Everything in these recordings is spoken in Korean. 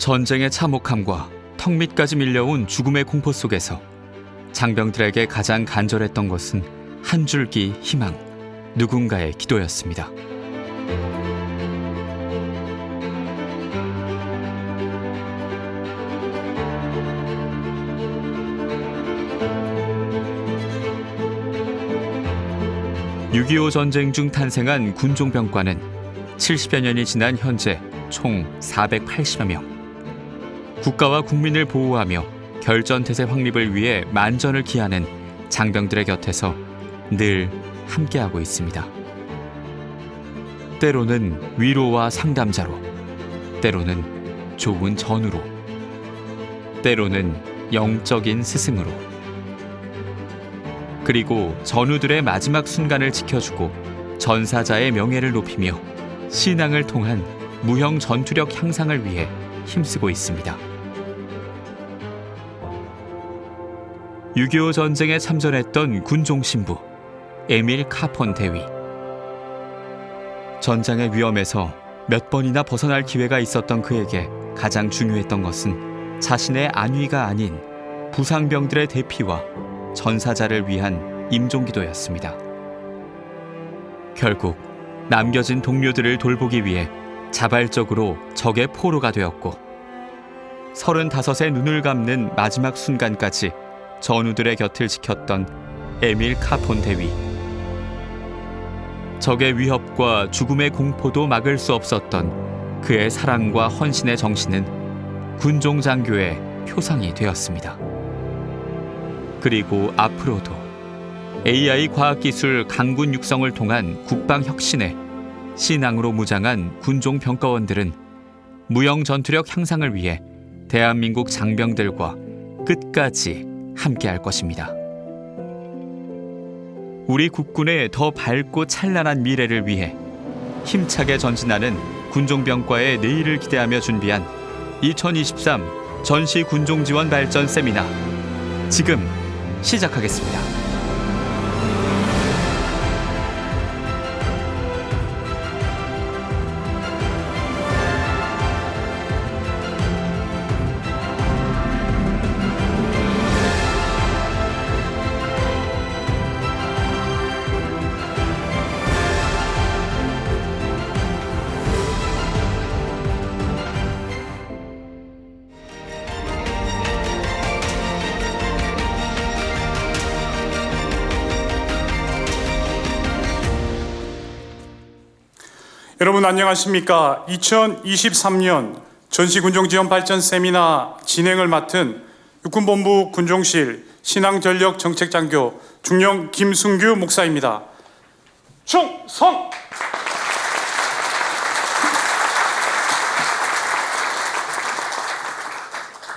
전쟁의 참혹함과 턱 밑까지 밀려온 죽음의 공포 속에서 장병들에게 가장 간절했던 것은 한 줄기 희망, 누군가의 기도였습니다. (6.25) 전쟁 중 탄생한 군종병과는 70여 년이 지난 현재 총 480여 명. 국가와 국민을 보호하며 결전태세 확립을 위해 만전을 기하는 장병들의 곁에서 늘 함께하고 있습니다. 때로는 위로와 상담자로, 때로는 좋은 전우로, 때로는 영적인 스승으로, 그리고 전우들의 마지막 순간을 지켜주고 전사자의 명예를 높이며 신앙을 통한 무형 전투력 향상을 위해 힘쓰고 있습니다. 6.25 전쟁에 참전했던 군종 신부 에밀 카폰 대위. 전장의 위험에서 몇 번이나 벗어날 기회가 있었던 그에게 가장 중요했던 것은 자신의 안위가 아닌 부상병들의 대피와 전사자를 위한 임종기도였습니다. 결국 남겨진 동료들을 돌보기 위해 자발적으로 적의 포로가 되었고 35의 눈을 감는 마지막 순간까지 전우들의 곁을 지켰던 에밀 카폰 대위. 적의 위협과 죽음의 공포도 막을 수 없었던 그의 사랑과 헌신의 정신은 군종장교의 표상이 되었습니다. 그리고 앞으로도 AI 과학기술 강군 육성을 통한 국방혁신에 신앙으로 무장한 군종병과원들은 무형 전투력 향상을 위해 대한민국 장병들과 끝까지 함께할 것입니다. 우리 국군의 더 밝고 찬란한 미래를 위해 힘차게 전진하는 군종병과의 내일을 기대하며 준비한 2023 전시 군종지원 발전 세미나 지금 시작하겠습니다. 여러분 안녕하십니까? 2023년 전시군종지원 발전 세미나 진행을 맡은 육군본부 군종실 신앙전력정책장교 중령 김순규 목사입니다. 충성!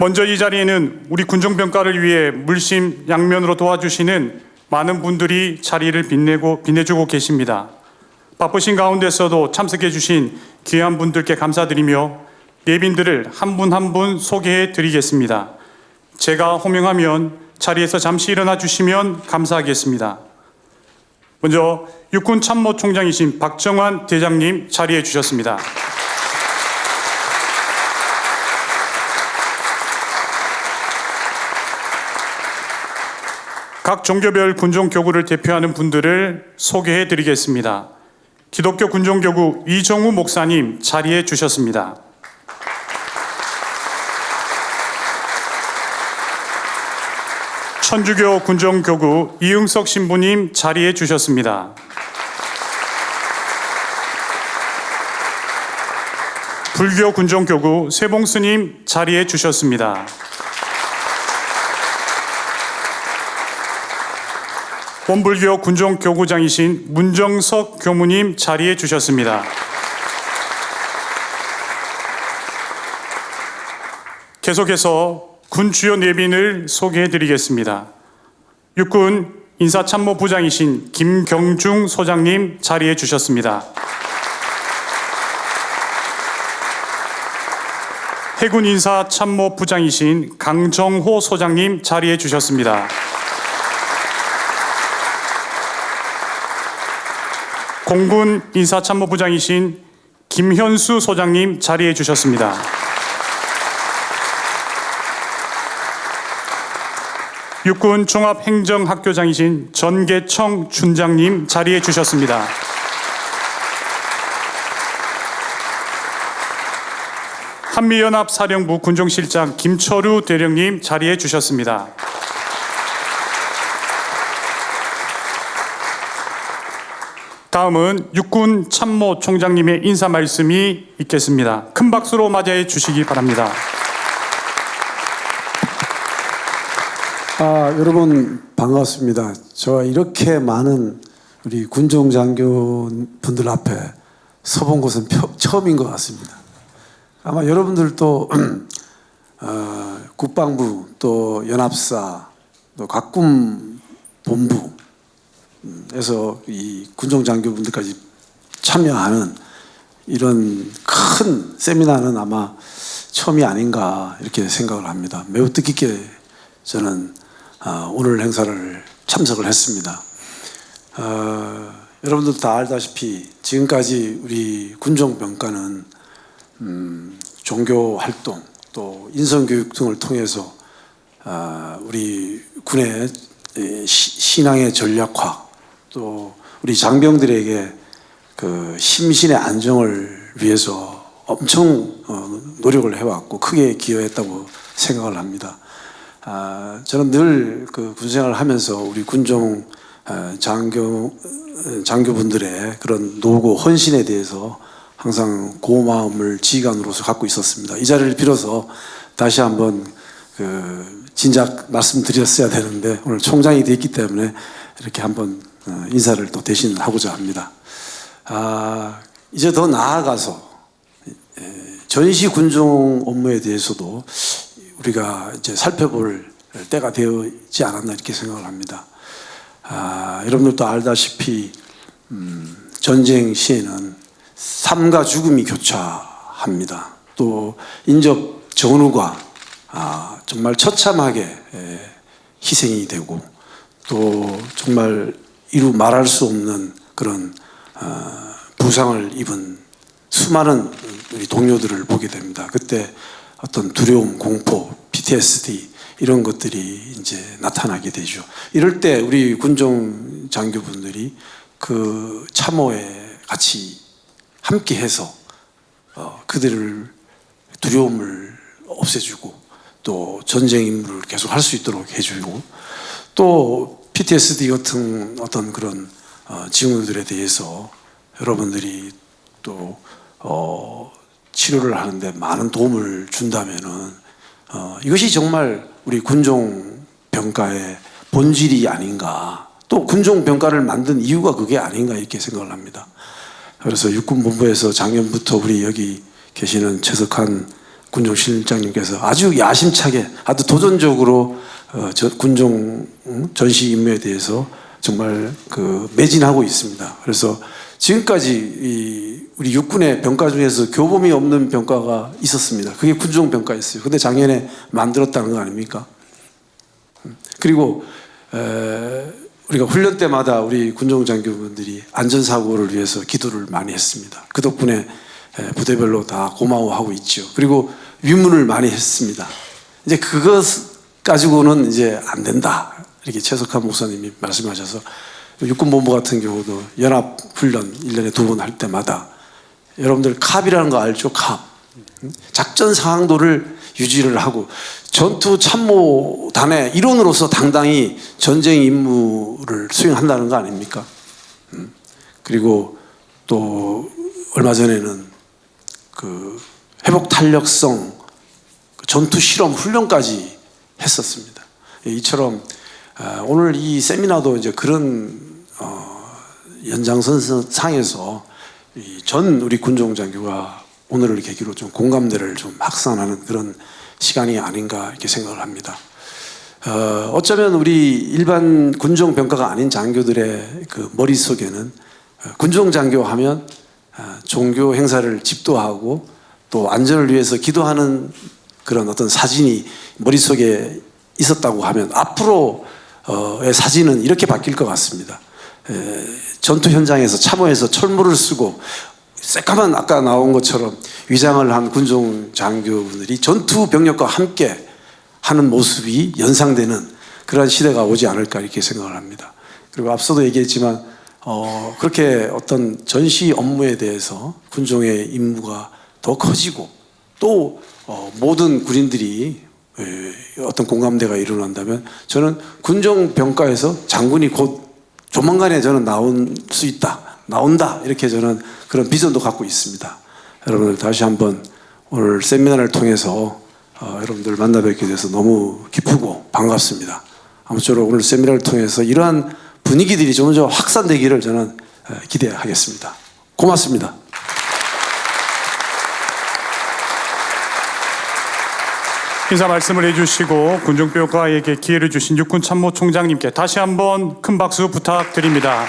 먼저 이 자리에는 우리 군종병과를 위해 물심 양면으로 도와주시는 많은 분들이 자리를 빛내주고 계십니다. 바쁘신 가운데서도 참석해 주신 귀한 분들께 감사드리며 예빈들을 한 분 한 분 소개해 드리겠습니다. 제가 호명하면 자리에서 잠시 일어나 주시면 감사하겠습니다. 먼저 육군 참모총장이신 박정환 대장님 자리해 주셨습니다. 각 종교별 군종교구를 대표하는 분들을 소개해 드리겠습니다. 기독교 군종교구 이정우 목사님 자리해 주셨습니다. 천주교 군종교구 이응석 신부님 자리해 주셨습니다. 불교 군종교구 세봉스님 자리해 주셨습니다. 원불교 군종교구장이신 문정석 교무님 자리해 주셨습니다. 계속해서 군 주요 예빈을 소개해 드리겠습니다. 육군 인사참모부장이신 김경중 소장님 자리해 주셨습니다. 해군 인사참모부장이신 강정호 소장님 자리해 주셨습니다. 공군 인사참모부장이신 김현수 소장님 자리해 주셨습니다. 육군 종합행정학교장이신 전계청 춘장님 자리해 주셨습니다. 한미연합사령부 군종실장 김철우 대령님 자리해 주셨습니다. 다음은 육군 참모총장님의 인사 말씀이 있겠습니다. 큰 박수로 맞이해 주시기 바랍니다. 여러분 반갑습니다. 제가 이렇게 많은 우리 군종 장교분들 앞에 서본 것은 처음인 것 같습니다. 아마 여러분들도 국방부 또 연합사 또 각군 본부에서 이 군종 장교분들까지 참여하는 이런 큰 세미나는 아마 처음이 아닌가 이렇게 생각을 합니다. 매우 뜻깊게 저는 오늘 행사를 참석을 했습니다. 여러분들도 다 알다시피 지금까지 우리 군종병과는 종교 활동 또 인성교육 등을 통해서 우리 군의 신앙의 전략화 또 우리 장병들에게 그 심신의 안정을 위해서 엄청 노력을 해왔고 크게 기여했다고 생각을 합니다. 저는 늘 그 군생활을 하면서 우리 군종 장교분들의 그런 노고 헌신에 대해서 항상 고마움을 지휘관으로서 갖고 있었습니다. 이 자리를 빌어서 다시 한번 진작 말씀드렸어야 되는데 오늘 총장이 됐기 때문에 이렇게 한번 인사를 또 대신 하고자 합니다. 이제 더 나아가서 전시 군종 업무에 대해서도 우리가 이제 살펴볼 때가 되지 않았나 이렇게 생각을 합니다. 여러분들도 알다시피 전쟁 시에는 삶과 죽음이 교차합니다. 또 인적 전후가 정말 처참하게 희생이 되고 또 정말 이루 말할 수 없는 그런 부상을 입은 수많은 우리 동료들을 보게 됩니다. 그때 어떤 두려움, 공포, PTSD 이런 것들이 이제 나타나게 되죠. 이럴 때 우리 군종 장교분들이 그 참호에 같이 함께해서 그들을 두려움을 없애주고 또 전쟁 임무를 계속 할 수 있도록 해주고 또 PTSD 같은 어떤 그런 징후들에 대해서 여러분들이 또 치료를 하는데 많은 도움을 준다면은 이것이 정말 우리 군종 병과의 본질이 아닌가 또 군종 병과를 만든 이유가 그게 아닌가 이렇게 생각을 합니다. 그래서 육군본부에서 작년부터 우리 여기 계시는 최석한 군종실장님께서 아주 야심차게 아주 도전적으로 군종 전시 임무에 대해서 정말 매진하고 있습니다. 그래서 지금까지 우리 육군의 병과 중에서 교범이 없는 병과가 있었습니다. 그게 군종 병과였어요. 근데 작년에 만들었다는 거 아닙니까? 그리고 우리가 훈련 때마다 우리 군종 장교분들이 안전사고를 위해서 기도를 많이 했습니다. 그 덕분에 부대별로 다 고마워하고 있죠. 그리고 위문을 많이 했습니다. 이제 그것 가지고는 이제 안 된다. 이렇게 최석한 목사님이 말씀하셔서 육군본부 같은 경우도 연합훈련 1년에 2번 할 때마다 여러분들 캅이라는 거 알죠? 캅. 작전 상황도를 유지를 하고 전투 참모단의 일원으로서 당당히 전쟁 임무를 수행한다는 거 아닙니까? 그리고 또 얼마 전에는 회복 탄력성 전투 실험 훈련까지 했었습니다. 이처럼 오늘 이 세미나도 이제 그런 연장선상에서 전 우리 군종 장교가 오늘을 계기로 좀 공감대를 좀 확산하는 그런 시간이 아닌가 이렇게 생각을 합니다. 어쩌면 우리 일반 군종 병과가 아닌 장교들의 그 머릿속에는 군종 장교 하면 종교 행사를 집도하고 또 안전을 위해서 기도하는 그런 어떤 사진이 머릿속에 있었다고 하면 앞으로의 사진은 이렇게 바뀔 것 같습니다. 전투 현장에서 참호에서 철물을 쓰고 새까만 아까 나온 것처럼 위장을 한 군종 장교분들이 전투 병력과 함께 하는 모습이 연상되는 그러한 시대가 오지 않을까 이렇게 생각을 합니다. 그리고 앞서도 얘기했지만 그렇게 어떤 전시 업무에 대해서 군종의 임무가 더 커지고 또 모든 군인들이 어떤 공감대가 일어난다면 저는 군종 병과에서 장군이 곧 조만간에 저는 나온다 이렇게 저는 그런 비전도 갖고 있습니다. 여러분들 다시 한번 오늘 세미나를 통해서 여러분들 만나 뵙게 돼서 너무 기쁘고 반갑습니다. 아무쪼록 오늘 세미나를 통해서 이러한 분위기들이 좀 더 확산되기를 저는 기대하겠습니다. 고맙습니다. 인사 말씀을 해주시고 군종병과에게 기회를 주신 육군 참모총장님께 다시 한번 큰 박수 부탁드립니다.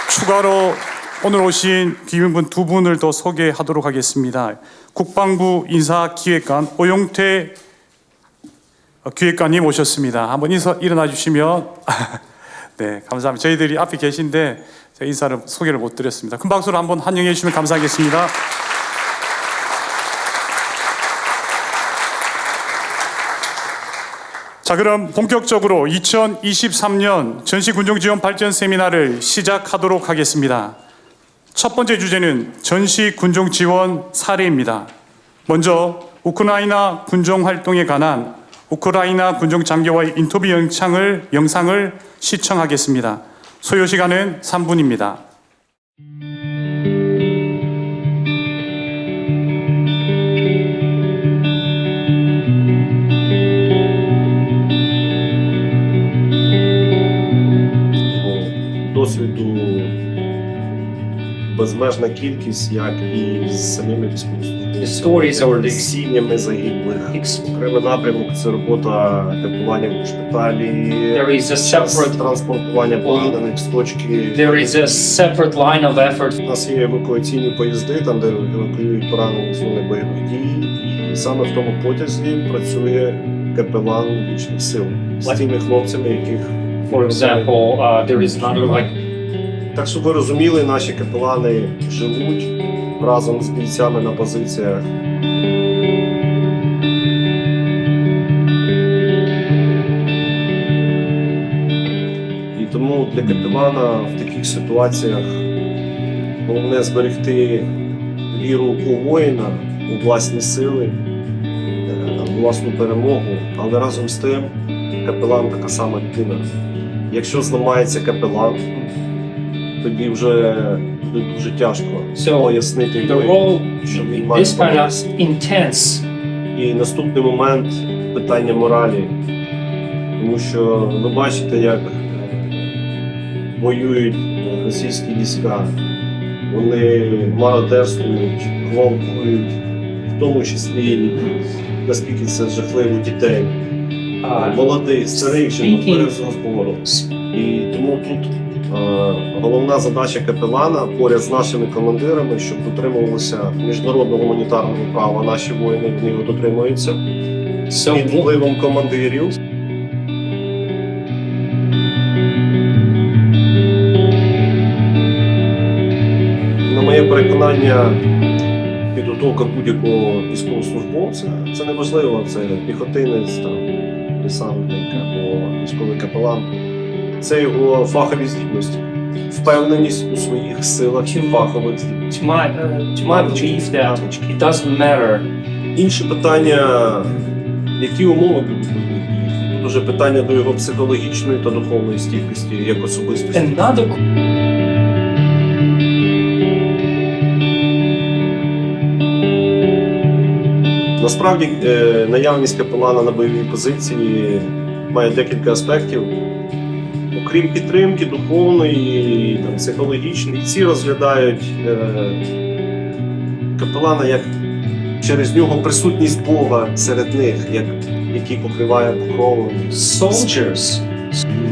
추가로 오늘 오신 귀빈분 두 분을 더 소개하도록 하겠습니다. 국방부 인사기획관 오용태 기획관님 오셨습니다. 한번 일어나 주시면 네, 감사합니다. 저희들이 앞에 계신데 제가 인사를 소개를 못 드렸습니다. 큰 박수로 한번 환영해 주시면 감사하겠습니다. 자, 그럼 본격적으로 2023년 전시군종지원 발전 세미나를 시작하도록 하겠습니다. 첫 번째 주제는 전시군종지원 사례입니다. 먼저 우크라이나 군종 활동에 관한 우크라이나 군종 장교와의 인터뷰 영상을 시청하겠습니다. 소요 시간은 3분입니다. Досвіду безмежна кількість, як і з самими військовослужбовцями, з сім'ями загиблих. Окремий напрямок – це робота капеланів у шпиталі, There is a separate транспортування поранених з точки. There is a separate line of effort. У нас є евакуаційні поїзди, там де евакуюють поранених з зони бойових дій. І саме в тому потязі працює капелан вічних сил з тими хлопцями, яких For example, there is another like Так, щоб ви розуміли, наші капелани живуть разом з бійцями на позиціях. І тому для капелана в таких ситуаціях головне зберегти віру у воїна, у власні сили, у власну перемогу, але разом з тим капелан така сама людина. Якщо зламається капелан, тоді вже буде дуже тяжко пояснити, the role що він має this kind of помилитися. intense. І наступний момент питання моралі. Тому що ви бачите, як воюють російські війська. Вони мародерствують, гвалтують, в тому числі, наскільки це жахливо, дітей. Молодих, старих жінок без розбору. І тому тут головна задача капелана поряд з нашими командирами, щоб дотримувалося міжнародного гуманітарного права. Наші воїни в нього дотримуються. Під впливом командирів. На моє переконання, підготовка будь-якого військовослужбовця – це не важливо, це піхотинець, там, десантник або військовий капелан. Це його фахові здібності, впевненість у своїх силах і фахових здібностях. To my belief that it doesn't matter. Інше питання, які умови будуть бойові. Тут уже питання до його психологічної та духовної стійкості як особистості. Another Насправді наявність капелана на бойовій позиції має декілька аспектів. Окрім підтримки духовної, там, психологічної, ці розглядають капелана як через нього присутність Бога серед них, який покриває покровом. soldiers.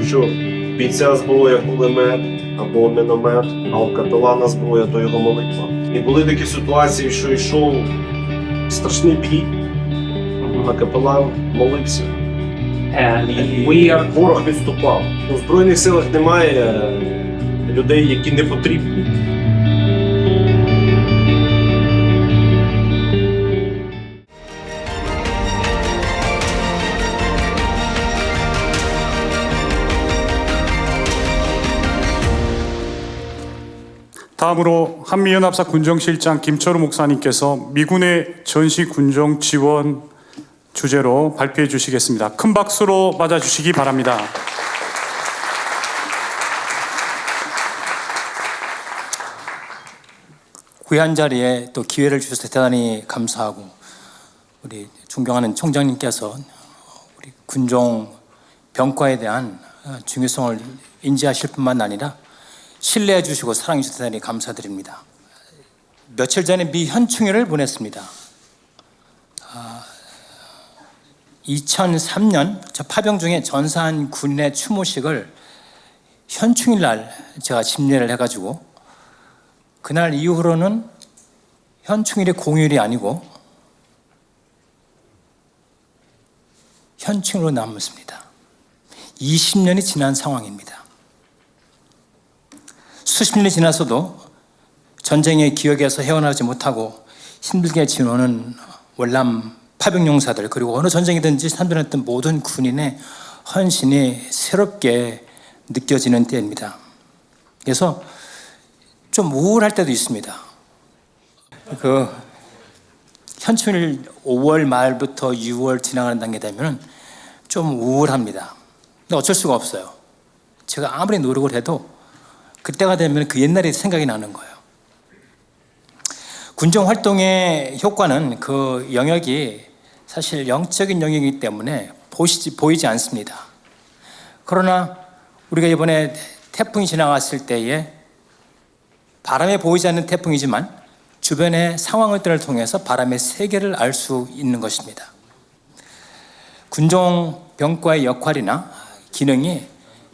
Що бійця зброя кулемет або міномет, а у капелана зброя то його молитва. І були такі ситуації, що йшов страшний бій, а капелан молився. And we are Ворог відступав. У Збройних силах немає людей, які не потрібні. 다음으로 한미연합사 군정실장 김철우 목사님께서 미군의 전시 군정 지원 주제로 발표해 주시겠습니다. 큰 박수로 맞아주시기 바랍니다. 귀한 자리에 또 기회를 주셔서 대단히 감사하고, 우리 존경하는 총장님께서 우리 군종 병과에 대한 중요성을 인지하실 뿐만 아니라 신뢰해 주시고 사랑해 주셔서 대단히 감사드립니다. 며칠 전에 미 현충일을 보냈습니다. 2003년 저 파병 중에 전사한 군인의 추모식을 현충일 날 제가 집례를 해가지고, 그날 이후로는 현충일이 공휴일이 아니고 현충일로 남았습니다. 20년이 지난 상황입니다. 수십 년이 지나서도 전쟁의 기억에서 헤어나지 못하고 힘들게 지내는 월남 파병용사들, 그리고 어느 전쟁이든지 참전했던 모든 군인의 헌신이 새롭게 느껴지는 때입니다. 그래서 좀 우울할 때도 있습니다. 현충일 5월 말부터 6월 지나가는 단계 되면 좀 우울합니다. 근데 어쩔 수가 없어요. 제가 아무리 노력을 해도 그때가 되면 그 옛날이 생각이 나는 거예요. 군정 활동의 효과는 그 영역이 사실 영적인 영역이기 때문에 보이지 않습니다. 그러나 우리가 이번에 태풍이 지나갔을 때에 바람에 보이지 않는 태풍이지만 주변의 상황들을 통해서 바람의 세계를 알 수 있는 것입니다. 군종 병과의 역할이나 기능이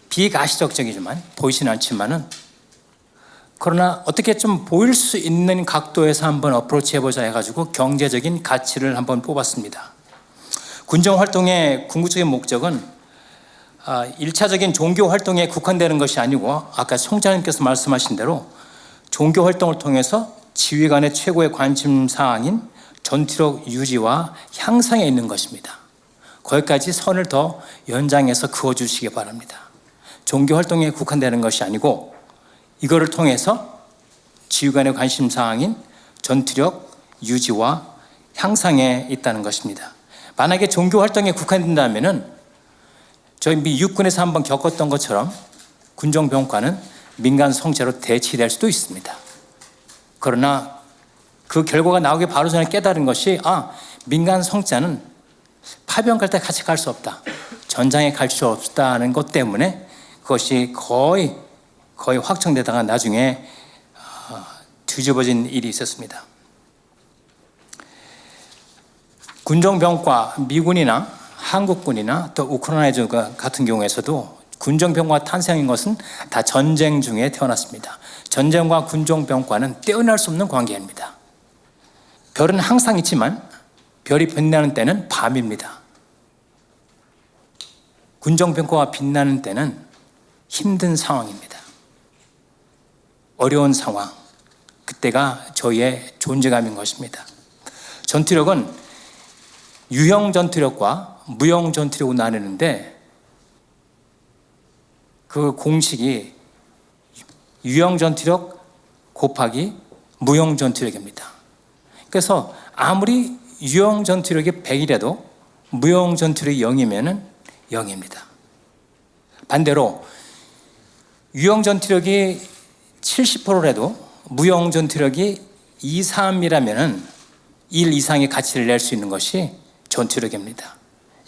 비가시적이지만 보이지는 않지만은, 그러나 어떻게 좀 보일 수 있는 각도에서 한번 어프로치 해보자 해가지고 경제적인 가치를 한번 뽑았습니다. 군정 활동의 궁극적인 목적은 1차적인 종교 활동에 국한되는 것이 아니고, 아까 총장님께서 말씀하신 대로 종교 활동을 통해서 지휘관의 최고의 관심 사항인 전투력 유지와 향상에 있는 것입니다. 거기까지 선을 더 연장해서 그어주시기 바랍니다. 종교 활동에 국한되는 것이 아니고 이거를 통해서 지휘관의 관심 사항인 전투력 유지와 향상에 있다는 것입니다. 만약에 종교 활동에 국한된다면은 저희 미 육군에서 한번 겪었던 것처럼 군정 병과는 민간 성체로 대치될 수도 있습니다. 그러나 그 결과가 나오기 바로 전에 깨달은 것이, 민간 성자는 파병 갈 때 같이 갈 수 없다, 전장에 갈 수 없다는 것 때문에 그것이 거의 확정되다가 나중에 뒤집어진 일이 있었습니다. 군정병과 미군이나 한국군이나 또 우크라이나 같은 경우에서도 군정병과 탄생인 것은 다 전쟁 중에 태어났습니다. 전쟁과 군정병과는 떼어낼 수 없는 관계입니다. 별은 항상 있지만 별이 빛나는 때는 밤입니다. 군정병과가 빛나는 때는 힘든 상황입니다. 어려운 상황, 그때가 저희의 존재감인 것입니다. 전투력은 유형 전투력과 무형 전투력으로 나누는데, 그 공식이 유형 전투력 곱하기 무형 전투력입니다. 그래서 아무리 유형 전투력이 100이라도 무형 전투력이 0이면 0입니다. 반대로 유형 전투력이 70%라도 무형 전투력이 2, 3이라면 1 이상의 가치를 낼 수 있는 것이 전투력입니다.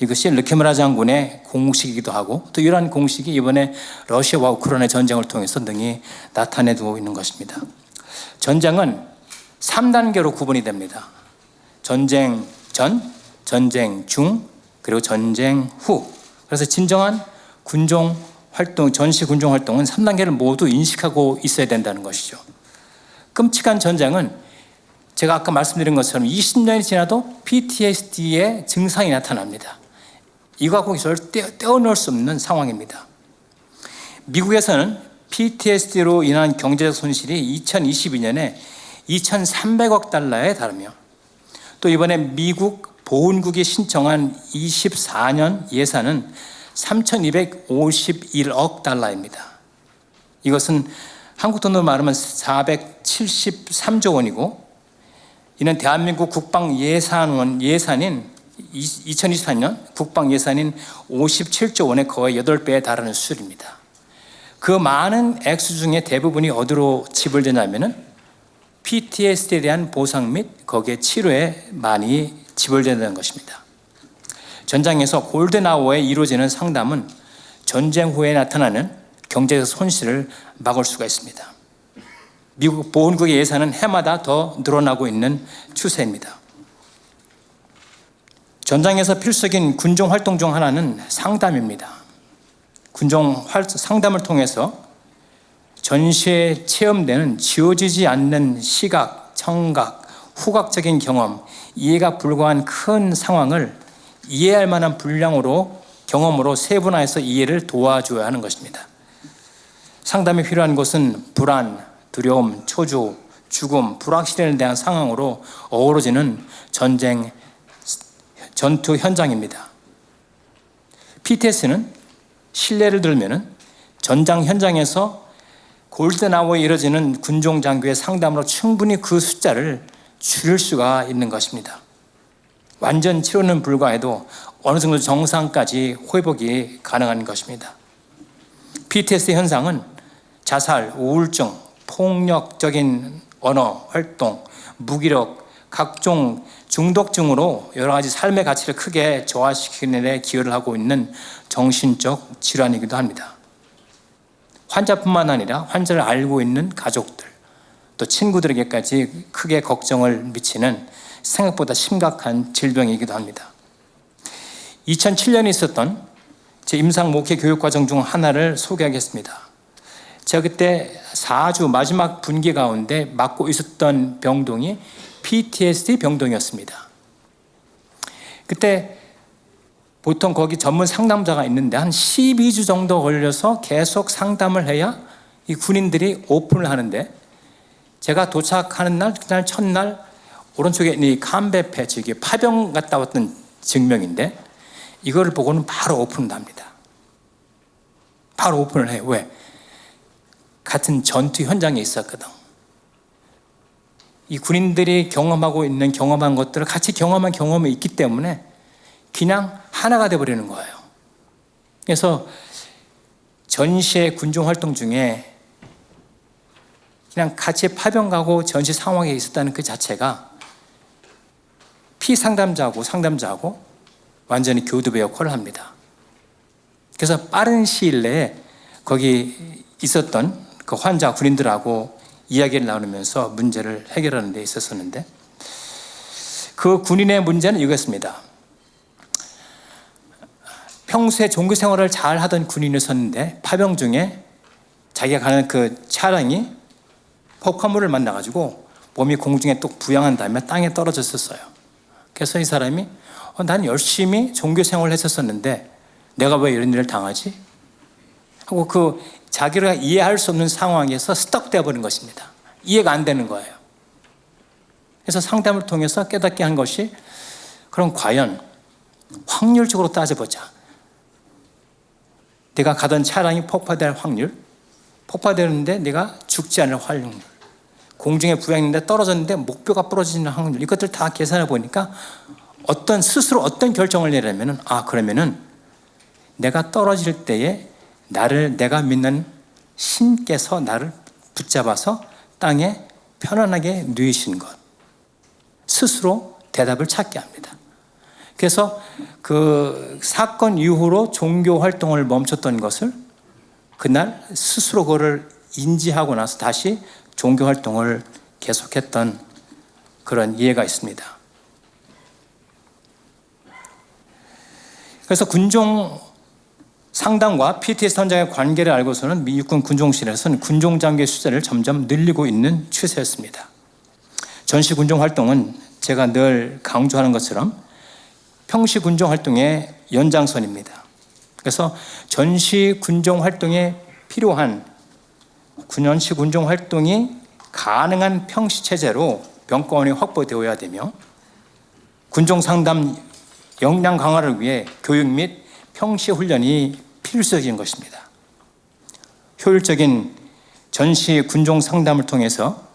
이것이 르케므라 장군의 공식이기도 하고, 또 이러한 공식이 이번에 러시아와 우크라이나 전쟁을 통해서 능히 나타내고 있는 것입니다. 전쟁은 3단계로 구분이 됩니다. 전쟁 전, 전쟁 중, 그리고 전쟁 후. 그래서 진정한 군종 활동, 전시 군종 활동은 3단계를 모두 인식하고 있어야 된다는 것이죠. 끔찍한 전쟁은 제가 아까 말씀드린 것처럼 20년이 지나도 PTSD의 증상이 나타납니다. 이거하고 절대 떼어놓을 수 없는 상황입니다. 미국에서는 PTSD로 인한 경제적 손실이 2022년에 2,300억 달러에 달하며, 또 이번에 미국 보훈국이 신청한 24년 예산은 3,251억 달러입니다. 이것은 한국 돈으로 말하면 473조 원이고, 이는 대한민국 국방 예산인 2024년 국방 예산인 57조 원의 거의 8배에 달하는 수준입니다. 그 많은 액수 중에 대부분이 어디로 지불되냐면은 PTSD에 대한 보상 및 거기에 치료에 많이 지불된다는 것입니다. 전장에서 골든아워에 이루어지는 상담은 전쟁 후에 나타나는 경제적 손실을 막을 수가 있습니다. 미국 보훈국의 예산은 해마다 더 늘어나고 있는 추세입니다. 전장에서 필수적인 군종 활동 중 하나는 상담입니다. 군종 상담을 통해서 전시에 체험되는 지워지지 않는 시각, 청각, 후각적인 경험, 이해가 불가한 큰 상황을 이해할 만한 분량으로 경험으로 세분화해서 이해를 도와줘야 하는 것입니다. 상담이 필요한 곳은 불안, 두려움, 초조, 죽음, 불확실에 대한 상황으로 어우러지는 전투 현장입니다. PTS는 실례를 들면은 전장 현장에서 골든아워에 이뤄지는 군종 장교의 상담으로 충분히 그 숫자를 줄일 수가 있는 것입니다. 완전 치료는 불가해도 어느 정도 정상까지 회복이 가능한 것입니다. PTSD 현상은 자살, 우울증, 폭력적인 언어 활동, 무기력, 각종 중독증으로 여러 가지 삶의 가치를 크게 저하시키는 데 기여를 하고 있는 정신적 질환이기도 합니다. 환자뿐만 아니라 환자를 알고 있는 가족들, 또 친구들에게까지 크게 걱정을 미치는 생각보다 심각한 질병이기도 합니다. 2007년에 있었던 제 임상 목회 교육 과정 중 하나를 소개하겠습니다. 제가 그때 4주 마지막 분기 가운데 맡고 있었던 병동이 PTSD 병동이었습니다. 그때 보통 거기 전문 상담자가 있는데 한 12주 정도 걸려서 계속 상담을 해야 이 군인들이 오픈을 하는데, 제가 도착하는 날, 그날 첫날 오른쪽에 이 캄베 패치, 이게 파병 갔다 왔던 증명인데, 이거를 보고는 바로 오픈을 합니다. 바로 오픈을 해요. 왜? 같은 전투 현장에 있었거든. 이 군인들이 경험한 것들을 같이 경험한 경험이 있기 때문에 그냥 하나가 돼버리는 거예요. 그래서 전시의 군종 활동 중에 그냥 같이 파병 가고 전시 상황에 있었다는 그 자체가 상담자하고 완전히 교두배 역할을 합니다. 그래서 빠른 시일 내에 거기 있었던 그 환자 군인들하고 이야기를 나누면서 문제를 해결하는 데 있었었는데, 그 군인의 문제는 이거였습니다. 평소에 종교 생활을 잘 하던 군인이었는데 파병 중에 자기가 가는 그 차량이 폭발물을 만나가지고 몸이 공중에 또 부양한 다음에 땅에 떨어졌었어요. 그래서 이 사람이 난 열심히 종교 생활을 했었었는데 내가 왜 이런 일을 당하지? 하고 그 자기가 이해할 수 없는 상황에서 스톱되어 버린 것입니다. 이해가 안 되는 거예요. 그래서 상담을 통해서 깨닫게 한 것이, 그럼 과연 확률적으로 따져보자. 내가 가던 차량이 폭파될 확률, 폭파되는데 내가 죽지 않을 확률, 공중에 부양했는데 떨어졌는데 목표가 부러지는 확률, 이것들 다 계산해 보니까 스스로 어떤 결정을 내려면, 그러면은 내가 떨어질 때에 내가 믿는 신께서 나를 붙잡아서 땅에 편안하게 누이신 것, 스스로 대답을 찾게 합니다. 그래서 그 사건 이후로 종교 활동을 멈췄던 것을 그날 스스로 그거를 인지하고 나서 다시 종교 활동을 계속했던 그런 예가 있습니다. 그래서 군종 상담과 PTSD 현장의 관계를 알고서는 미 육군 군종실에서는 군종 장교의 숫자를 점점 늘리고 있는 추세였습니다. 전시 군종 활동은 제가 늘 강조하는 것처럼 평시 군종 활동의 연장선입니다. 그래서 전시 군종 활동에 필요한 전시 군종 활동이 가능한 평시 체제로 병권이 확보되어야 되며, 군종 상담 역량 강화를 위해 교육 및 평시 훈련이 필수적인 것입니다. 효율적인 전시 군종 상담을 통해서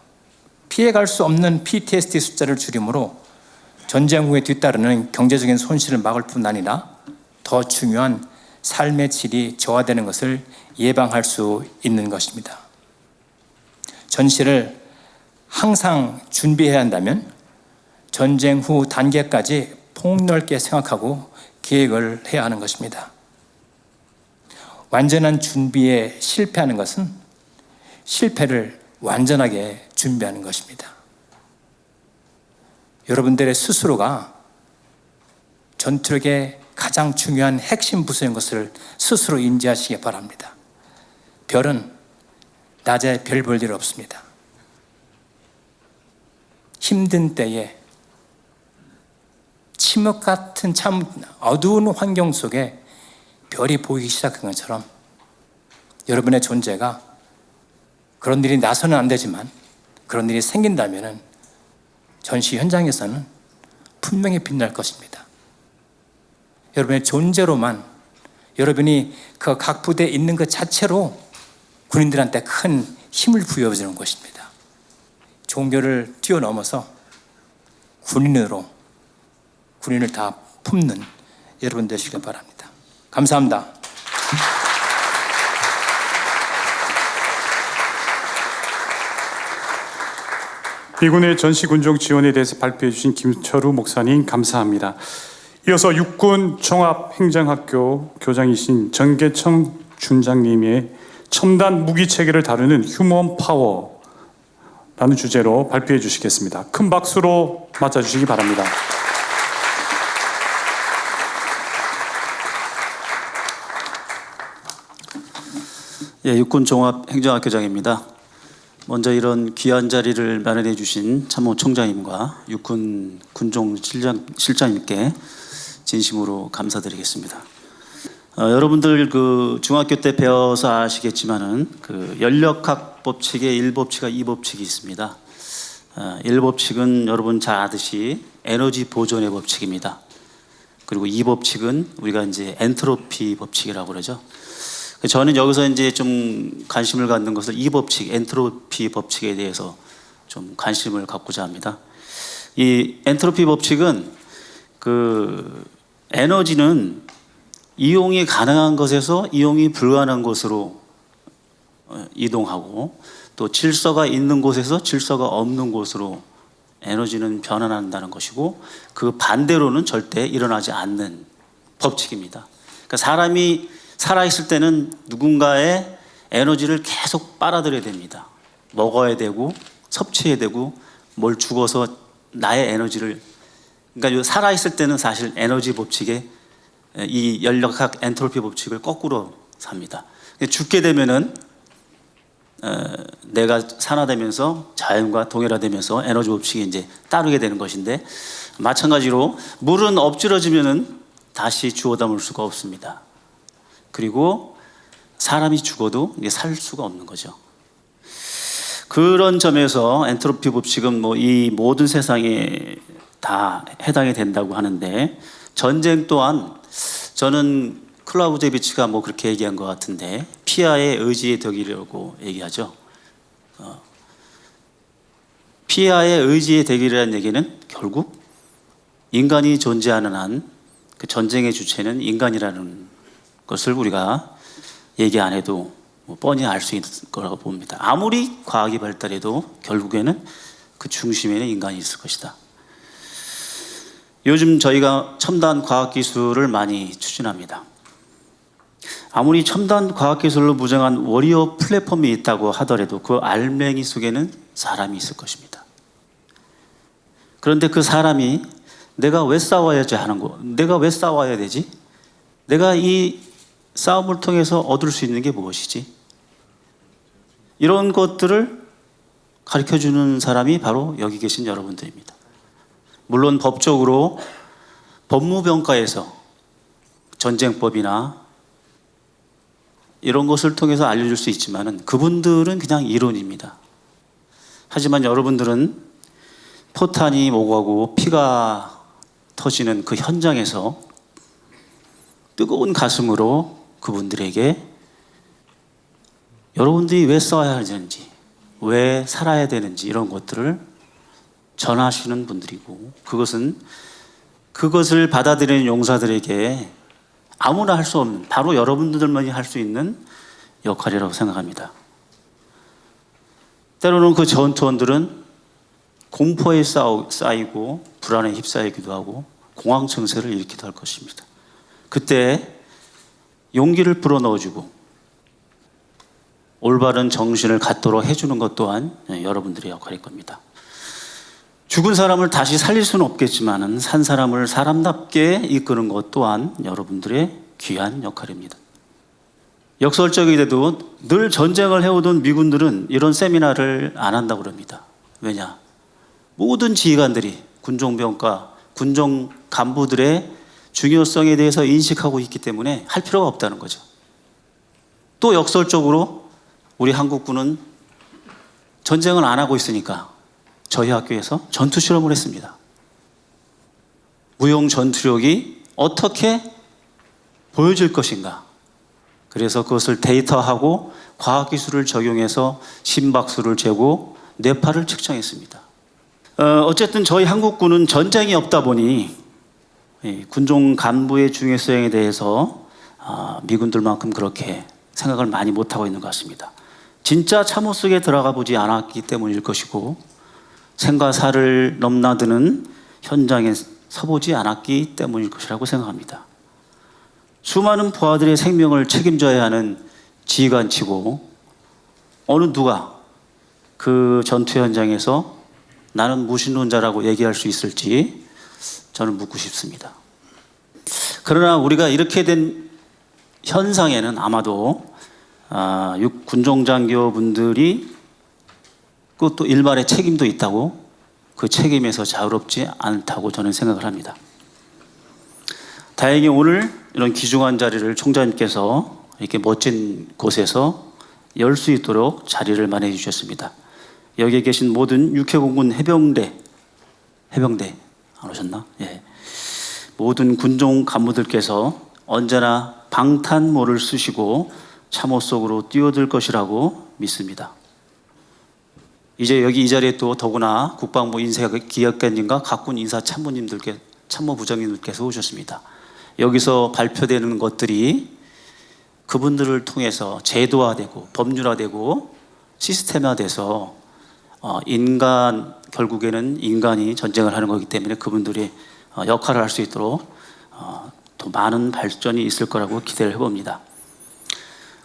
피해갈 수 없는 PTSD 숫자를 줄이므로 전쟁 후에 뒤따르는 경제적인 손실을 막을 뿐 아니라 더 중요한 삶의 질이 저하되는 것을 예방할 수 있는 것입니다. 전시를 항상 준비해야 한다면 전쟁 후 단계까지 폭넓게 생각하고 계획을 해야 하는 것입니다. 완전한 준비에 실패하는 것은 실패를 완전하게 준비하는 것입니다. 여러분들의 스스로가 전투력의 가장 중요한 핵심 부서인 것을 스스로 인지하시기 바랍니다. 별은 낮에 별 볼 일 없습니다. 힘든 때에 침묵 같은 참 어두운 환경 속에 별이 보이기 시작한 것처럼 여러분의 존재가 그런 일이 나서는 안 되지만 그런 일이 생긴다면 전시 현장에서는 분명히 빛날 것입니다. 여러분의 존재로만 여러분이 그 각 부대에 있는 것 자체로 군인들한테 큰 힘을 부여주는 것입니다. 종교를 뛰어넘어서 군인을 다 품는 여러분 되시길 바랍니다. 감사합니다. 미군의 전시 군종 지원에 대해서 발표해 주신 김철우 목사님 감사합니다. 이어서 육군 종합행정학교 교장이신 정계청 준장님의 첨단 무기 체계를 다루는 휴먼 파워라는 주제로 발표해 주시겠습니다. 큰 박수로 맞아주시기 바랍니다. 예, 육군 종합행정학교장입니다. 먼저 이런 귀한 자리를 마련해 주신 참모 총장님과 육군 군종 실장님께 진심으로 감사드리겠습니다. 여러분들 그 중학교 때 배워서 아시겠지만은 그 연력학 법칙의 1법칙과 2법칙이 있습니다. 1법칙은 여러분 잘 아듯이 에너지 보존의 법칙입니다. 그리고 2법칙은 우리가 이제 엔트로피 법칙이라고 그러죠. 저는 여기서 이제 좀 관심을 갖는 것을 이 법칙, 엔트로피 법칙에 대해서 좀 관심을 갖고자 합니다. 이 엔트로피 법칙은 그 에너지는 이용이 가능한 것에서 이용이 불가능한 곳으로 이동하고 또 질서가 있는 곳에서 질서가 없는 곳으로 에너지는 변환한다는 것이고 그 반대로는 절대 일어나지 않는 법칙입니다. 그러니까 사람이 살아있을 때는 누군가의 에너지를 계속 빨아들여야 됩니다. 먹어야 되고 섭취해야 되고 뭘 죽어서 나의 에너지를 그러니까 살아있을 때는 사실 에너지 법칙에 이 연력학 엔트로피 법칙을 거꾸로 삽니다. 죽게 되면은 내가 산화되면서 자연과 동일화되면서 에너지 법칙이 이제 따르게 되는 것인데 마찬가지로 물은 엎질러지면은 다시 주워 담을 수가 없습니다. 그리고 사람이 죽어도 살 수가 없는 거죠. 그런 점에서 엔트로피 법칙은 뭐 이 모든 세상에 다 해당이 된다고 하는데 전쟁 또한 저는 클라우제비치가 뭐 그렇게 얘기한 것 같은데 피아의 의지의 덕이라고 얘기하죠. 피아의 의지의 덕이라는 얘기는 결국 인간이 존재하는 한 그 전쟁의 주체는 인간이라는 것을 우리가 얘기 안 해도 뭐 뻔히 알 수 있을 거라고 봅니다. 아무리 과학이 발달해도 결국에는 그 중심에는 인간이 있을 것이다. 요즘 저희가 첨단 과학기술을 많이 추진합니다. 아무리 첨단 과학기술로 무장한 워리어 플랫폼이 있다고 하더라도 그 알맹이 속에는 사람이 있을 것입니다. 그런데 그 사람이 내가 왜 싸워야지 하는 거, 내가 왜 싸워야 되지? 내가 이 싸움을 통해서 얻을 수 있는 게 무엇이지? 이런 것들을 가르쳐주는 사람이 바로 여기 계신 여러분들입니다. 물론 법적으로 법무병과에서 전쟁법이나 이런 것을 통해서 알려줄 수 있지만은 그분들은 그냥 이론입니다. 하지만 여러분들은 포탄이 오가고 피가 터지는 그 현장에서 뜨거운 가슴으로 그분들에게 여러분들이 왜 써야 하는지, 왜 살아야 되는지 이런 것들을 전하시는 분들이고, 그것을 받아들이는 용사들에게 아무나 할 수 없는, 바로 여러분들만이 할 수 있는 역할이라고 생각합니다. 때로는 그 전투원들은 공포에 쌓이고 불안에 휩싸이기도 하고 공황 증세를 일으키기도 할 것입니다. 그때 용기를 불어넣어주고 올바른 정신을 갖도록 해주는 것 또한 여러분들의 역할일 겁니다. 죽은 사람을 다시 살릴 수는 없겠지만 산 사람을 사람답게 이끄는 것 또한 여러분들의 귀한 역할입니다. 역설적이게도 늘 전쟁을 해오던 미군들은 이런 세미나를 안 한다고 그럽니다. 왜냐? 모든 지휘관들이 군종병과 군종 간부들의 중요성에 대해서 인식하고 있기 때문에 할 필요가 없다는 거죠. 또 역설적으로 우리 한국군은 전쟁을 안 하고 있으니까 저희 학교에서 전투 실험을 했습니다. 무용 전투력이 어떻게 보여질 것인가. 그래서 그것을 데이터하고 과학기술을 적용해서 심박수를 재고 뇌파를 측정했습니다. 어쨌든 저희 한국군은 전쟁이 없다 보니 군종 간부의 중요성에 대해서 미군들만큼 그렇게 생각을 많이 못하고 있는 것 같습니다. 진짜 참호 속에 들어가 보지 않았기 때문일 것이고 생과 사를 넘나드는 현장에 서보지 않았기 때문일 것이라고 생각합니다. 수많은 부하들의 생명을 책임져야 하는 지휘관치고 어느 누가 그 전투 현장에서 나는 무신론자라고 얘기할 수 있을지 저는 묻고 싶습니다. 그러나 우리가 이렇게 된 현상에는 아마도 군종장교분들이 그것도 일말의 책임도 있다고, 그 책임에서 자유롭지 않다고 저는 생각을 합니다. 다행히 오늘 이런 귀중한 자리를 총장님께서 이렇게 멋진 곳에서 열 수 있도록 자리를 마련해 주셨습니다. 여기에 계신 모든 육해공군 해병대 안 오셨나? 예. 모든 군종 간부들께서 언제나 방탄모를 쓰시고 참호 속으로 뛰어들 것이라고 믿습니다. 이제 여기 이 자리에 또 더구나 국방부 인사기획관님과 각군 인사 참모부장님들께서 오셨습니다. 여기서 발표되는 것들이 그분들을 통해서 제도화되고 법률화되고 시스템화돼서 결국에는 인간이 전쟁을 하는 거기 때문에 그분들이 역할을 할 수 있도록 더 많은 발전이 있을 거라고 기대를 해봅니다.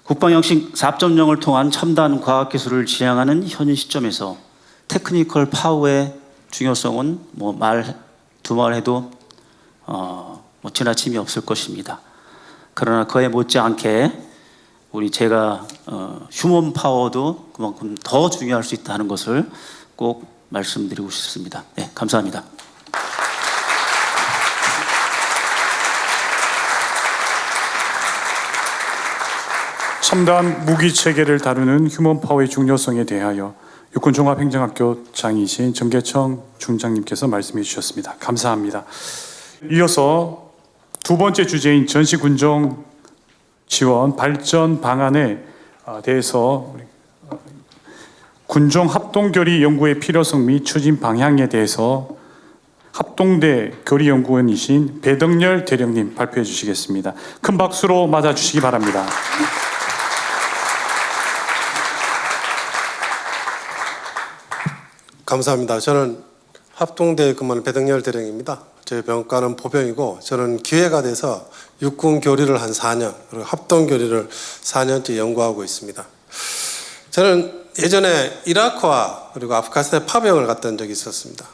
국방혁신 4.0을 통한 첨단 과학기술을 지향하는 현 시점에서 테크니컬 파워의 중요성은 두말 해도 지나침이 없을 것입니다. 그러나 그에 못지않게 제가 휴먼 파워도 그만큼 더 중요할 수 있다는 것을 꼭 말씀드리고 싶습니다. 네, 감사합니다. 첨단 무기 체계를 다루는 휴먼 파워의 중요성에 대하여 육군종합행정학교 장이신 정계청 중장님께서 말씀해 주셨습니다. 감사합니다. 이어서 두 번째 주제인 전시군종 지원 발전 방안에 대해서 군종 합동교리 연구의 필요성 및 추진 방향에 대해서 합동대 교리연구원이신 배덕렬 대령님 발표해 주시겠습니다. 큰 박수로 맞아 주시기 바랍니다. 감사합니다. 저는 합동대에 근무하는 배덕렬 대령입니다. 저희 병과는 보병이고 저는 기회가 돼서 육군 교리를 한 4년, 그리고 합동 교리를 4년째 연구하고 있습니다. 저는 예전에 이라크와 그리고 아프가니스탄 파병을 갔던 적이 있었습니다.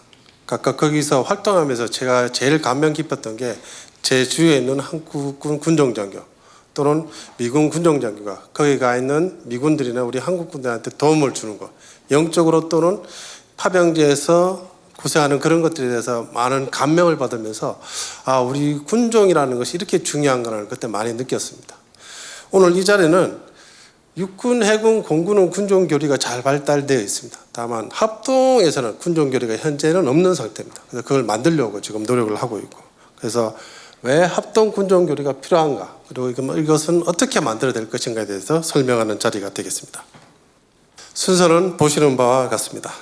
각각 거기서 활동하면서 제가 제일 감명 깊었던 게 제 주위에 있는 한국군 군종장교 또는 미군 군종장교가 거기 가 있는 미군들이나 우리 한국군들한테 도움을 주는 것, 영적으로 또는 파병지에서 고생하는 그런 것들에 대해서 많은 감명을 받으면서 우리 군종이라는 것이 이렇게 중요한가를 그때 많이 느꼈습니다. 오늘 이 자리는 육군, 해군, 공군은 군종교리가 잘 발달되어 있습니다. 다만 합동에서는 군종교리가 현재는 없는 상태입니다. 그래서 그걸 만들려고 지금 노력을 하고 있고, 그래서 왜 합동 군종 교리가 필요한가, 그리고 이것은 어떻게 만들어야 될 것인가에 대해서 설명하는 자리가 되겠습니다. 순서는 보시는 바와 같습니다.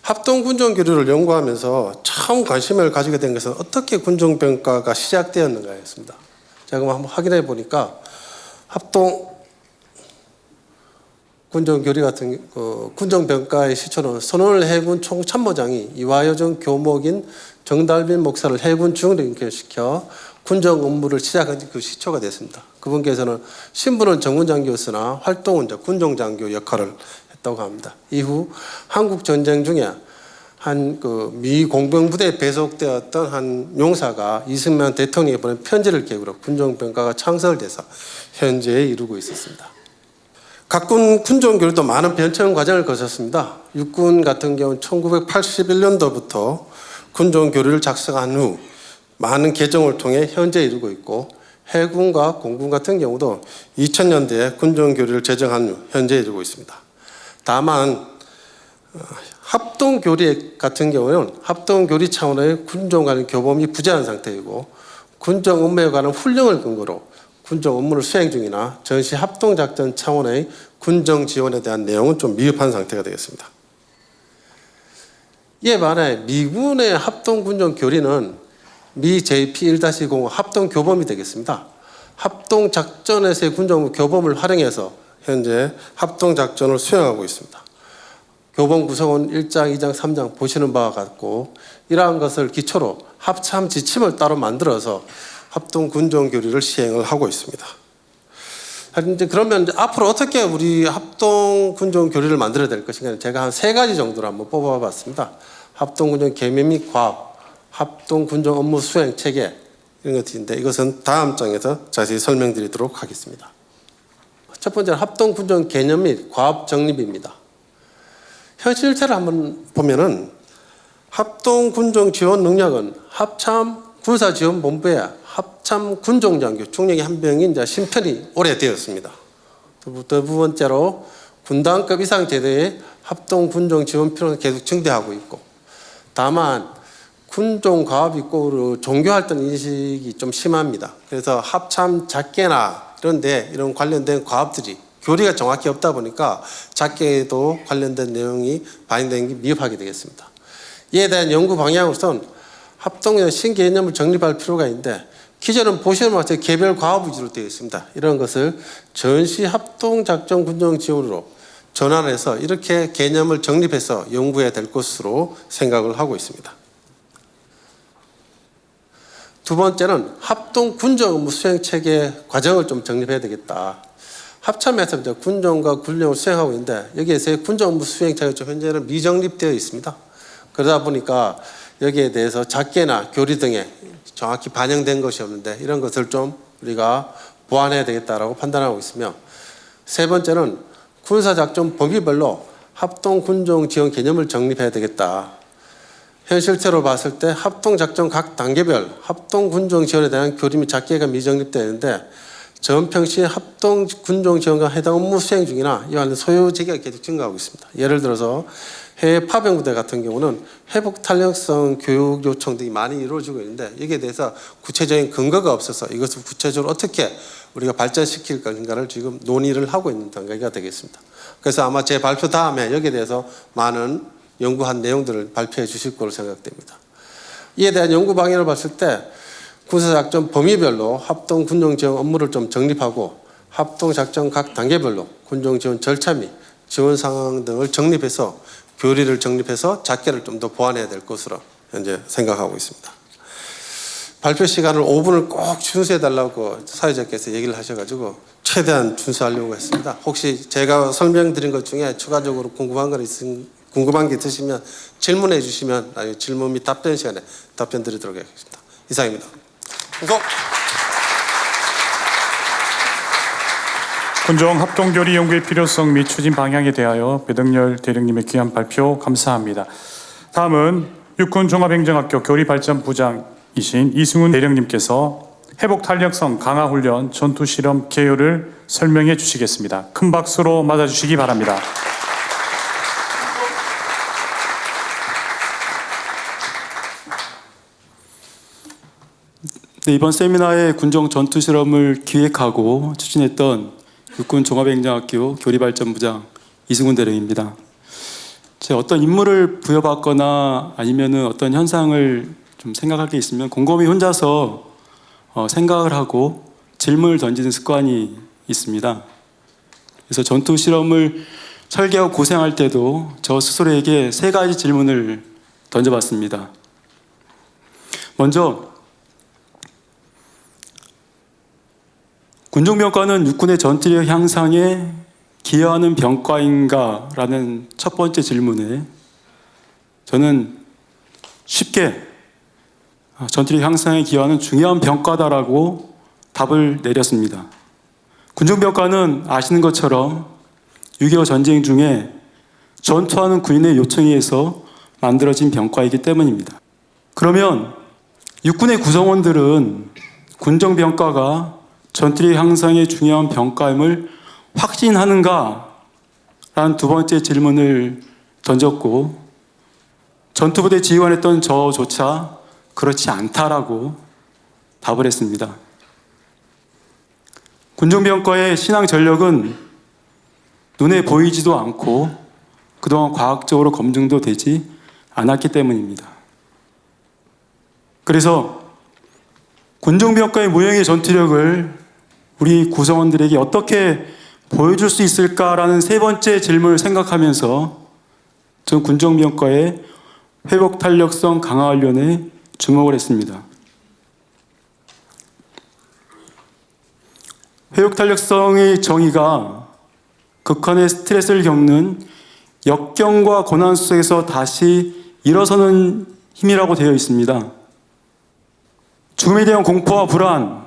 합동 군종 교리를 연구하면서 처음 관심을 가지게 된 것은 어떻게 군종 평가가 시작되었는가였습니다. 제가 한번 확인해 보니까 합동 군종 교리 같은 군종 평가의 시초는 선원을 해군 총참모장이 이화여정 교목인 정달빈 목사를 해군 중으로 인결시켜 군정 업무를 시작한 그 시초가 됐습니다. 그분께서는 신분은 정군장교였으나 활동은 군종장교 역할을 했다고 합니다. 이후 한국 전쟁 중에 한 미 공병부대에 배속되었던 한 용사가 이승만 대통령에 보낸 편지를 계기로 군종평가가 창설돼서 현재에 이르고 있었습니다. 각군 군종교리도 많은 변천 과정을 거쳤습니다. 육군 같은 경우는 1981년도부터 군종교리를 작성한 후 많은 개정을 통해 현재 이르고 있고, 해군과 공군 같은 경우도 2000년대에 군종교리를 제정한 후 현재 이르고 있습니다. 다만 합동교리 같은 경우는 합동교리 차원의 군종 간의 교범이 부재한 상태이고, 군정 업무에 관한 훈령을 근거로 군정 업무를 수행 중이나 전시 합동작전 차원의 군정 지원에 대한 내용은 좀 미흡한 상태가 되겠습니다. 이에 반해 미군의 합동군정 교리는 미 JP1-05 합동교범이 되겠습니다. 합동작전에서의 군정 교범을 활용해서 현재 합동작전을 수행하고 있습니다. 교범 구성은 1장, 2장, 3장 보시는 바와 같고, 이러한 것을 기초로 합참 지침을 따로 만들어서 합동 군종 교리를 시행을 하고 있습니다. 이제 그러면 앞으로 어떻게 우리 합동 군종 교리를 만들어야 될 것인가, 제가 한 3가지 정도로 한번 뽑아봤습니다. 합동 군종 계명 및 과업, 합동 군종 업무 수행 체계, 이런 것들인데 이것은 다음 장에서 자세히 설명드리도록 하겠습니다. 첫 번째는 합동 군종 개념 및 과업 정립입니다. 현실체를 한번 보면은 합동 군종 지원 능력은 합참 군사지원본부의 합참 군종장교 중령이 한 명인 이제 심편이 오래되었습니다. 두 번째로 군단급 이상 제대의 합동 군종 지원 필요는 계속 증대하고 있고, 다만 군종 과업이 있고 종교활동 인식이 좀 심합니다. 그래서 합참 작계나 이런 관련된 과업들이 교리가 정확히 없다 보니까 작계에도 관련된 내용이 반영된 게 미흡하게 되겠습니다. 이에 대한 연구 방향으로서는 합동의 신개념을 정립할 필요가 있는데, 기존은 보시는 것처럼 개별 과업 위주로 되어 있습니다. 이런 것을 전시 합동작전 군정 지원으로 전환해서 이렇게 개념을 정립해서 연구해야 될 것으로 생각을 하고 있습니다. 두 번째는 합동 군정 업무 수행 체계 과정을 좀 정립해야 되겠다. 합참에서 이제 군종과 군령을 수행하고 있는데, 여기에서 군정 업무 수행 체계가 좀 현재는 미정립되어 있습니다. 그러다 보니까 여기에 대해서 작계나 교리 등에 정확히 반영된 것이 없는데, 이런 것을 좀 우리가 보완해야 되겠다라고 판단하고 있으며, 세 번째는 군사작전 범위별로 합동 군종 지원 개념을 정립해야 되겠다. 현실체로 봤을 때 합동작전 각 단계별 합동 군종 지원에 대한 교리 및 작계가 미정립되어 있는데, 전평시 합동 군종 지원과 해당 업무 수행 중이나 이와 관련 소요 제기가 계속 증가하고 있습니다. 예를 들어서 해외 파병부대 같은 경우는 회복 탄력성 교육 요청 등이 많이 이루어지고 있는데, 여기에 대해서 구체적인 근거가 없어서 이것을 구체적으로 어떻게 우리가 발전시킬 것인가를 지금 논의를 하고 있는 단계가 되겠습니다. 그래서 아마 제 발표 다음에 여기에 대해서 많은 연구한 내용들을 발표해 주실 거로 생각됩니다. 이에 대한 연구 방향을 봤을 때 군사작전 범위별로 합동 군종 지원 업무를 좀 정립하고, 합동작전 각 단계별로 군종 지원 절차 및 지원 상황 등을 정립해서 교리를 정립해서 작계를 좀 더 보완해야 될 것으로 현재 생각하고 있습니다. 발표 시간을 5분을 꼭 준수해달라고 사회자께서 얘기를 하셔가지고 최대한 준수하려고 했습니다. 혹시 제가 설명드린 것 중에 추가적으로 궁금한 게 있으시면 질문해 주시면 질문 및 답변 시간에 답변 드리도록 하겠습니다. 이상입니다. 군종 합동교리 연구의 필요성 및 추진 방향에 대하여 배덕렬 대령님의 귀한 발표 감사합니다. 다음은 육군종합행정학교 교리발전부장이신 이승훈 대령님께서 회복 탄력성 강화 훈련 전투 실험 개요를 설명해 주시겠습니다. 큰 박수로 맞아주시기 바랍니다. 네, 이번 세미나에 군정 전투 실험을 기획하고 추진했던 육군 종합행정학교 교리발전부장 이승훈 대령입니다. 제가 어떤 임무를 부여받거나 아니면은 어떤 현상을 좀 생각할 게 있으면 곰곰이 혼자서 생각을 하고 질문을 던지는 습관이 있습니다. 그래서 전투 실험을 설계하고 고생할 때도 저 스스로에게 3가지 질문을 던져봤습니다. 먼저 군종병과는 육군의 전투력 향상에 기여하는 병과인가? 라는 첫 번째 질문에 저는 쉽게 전투력 향상에 기여하는 중요한 병과다라고 답을 내렸습니다. 군종병과는 아시는 것처럼 6.25 전쟁 중에 전투하는 군인의 요청에 의해서 만들어진 병과이기 때문입니다. 그러면 육군의 구성원들은 군정병과가 전투력 향상에 중요한 병과임을 확신하는가? 라는 2번째 질문을 던졌고 전투부대 지휘관했던 저조차 그렇지 않다라고 답을 했습니다. 군정병과의 신앙 전력은 눈에 보이지도 않고 그동안 과학적으로 검증도 되지 않았기 때문입니다. 그래서 군정병과의 무형의 전투력을 우리 구성원들에게 어떻게 보여줄 수 있을까라는 3번째 질문을 생각하면서 전 군정병과의 회복 탄력성 강화 훈련에 주목을 했습니다. 회복 탄력성의 정의가 극한의 스트레스를 겪는 역경과 고난 속에서 다시 일어서는 힘이라고 되어 있습니다. 죽음에 대한 공포와 불안,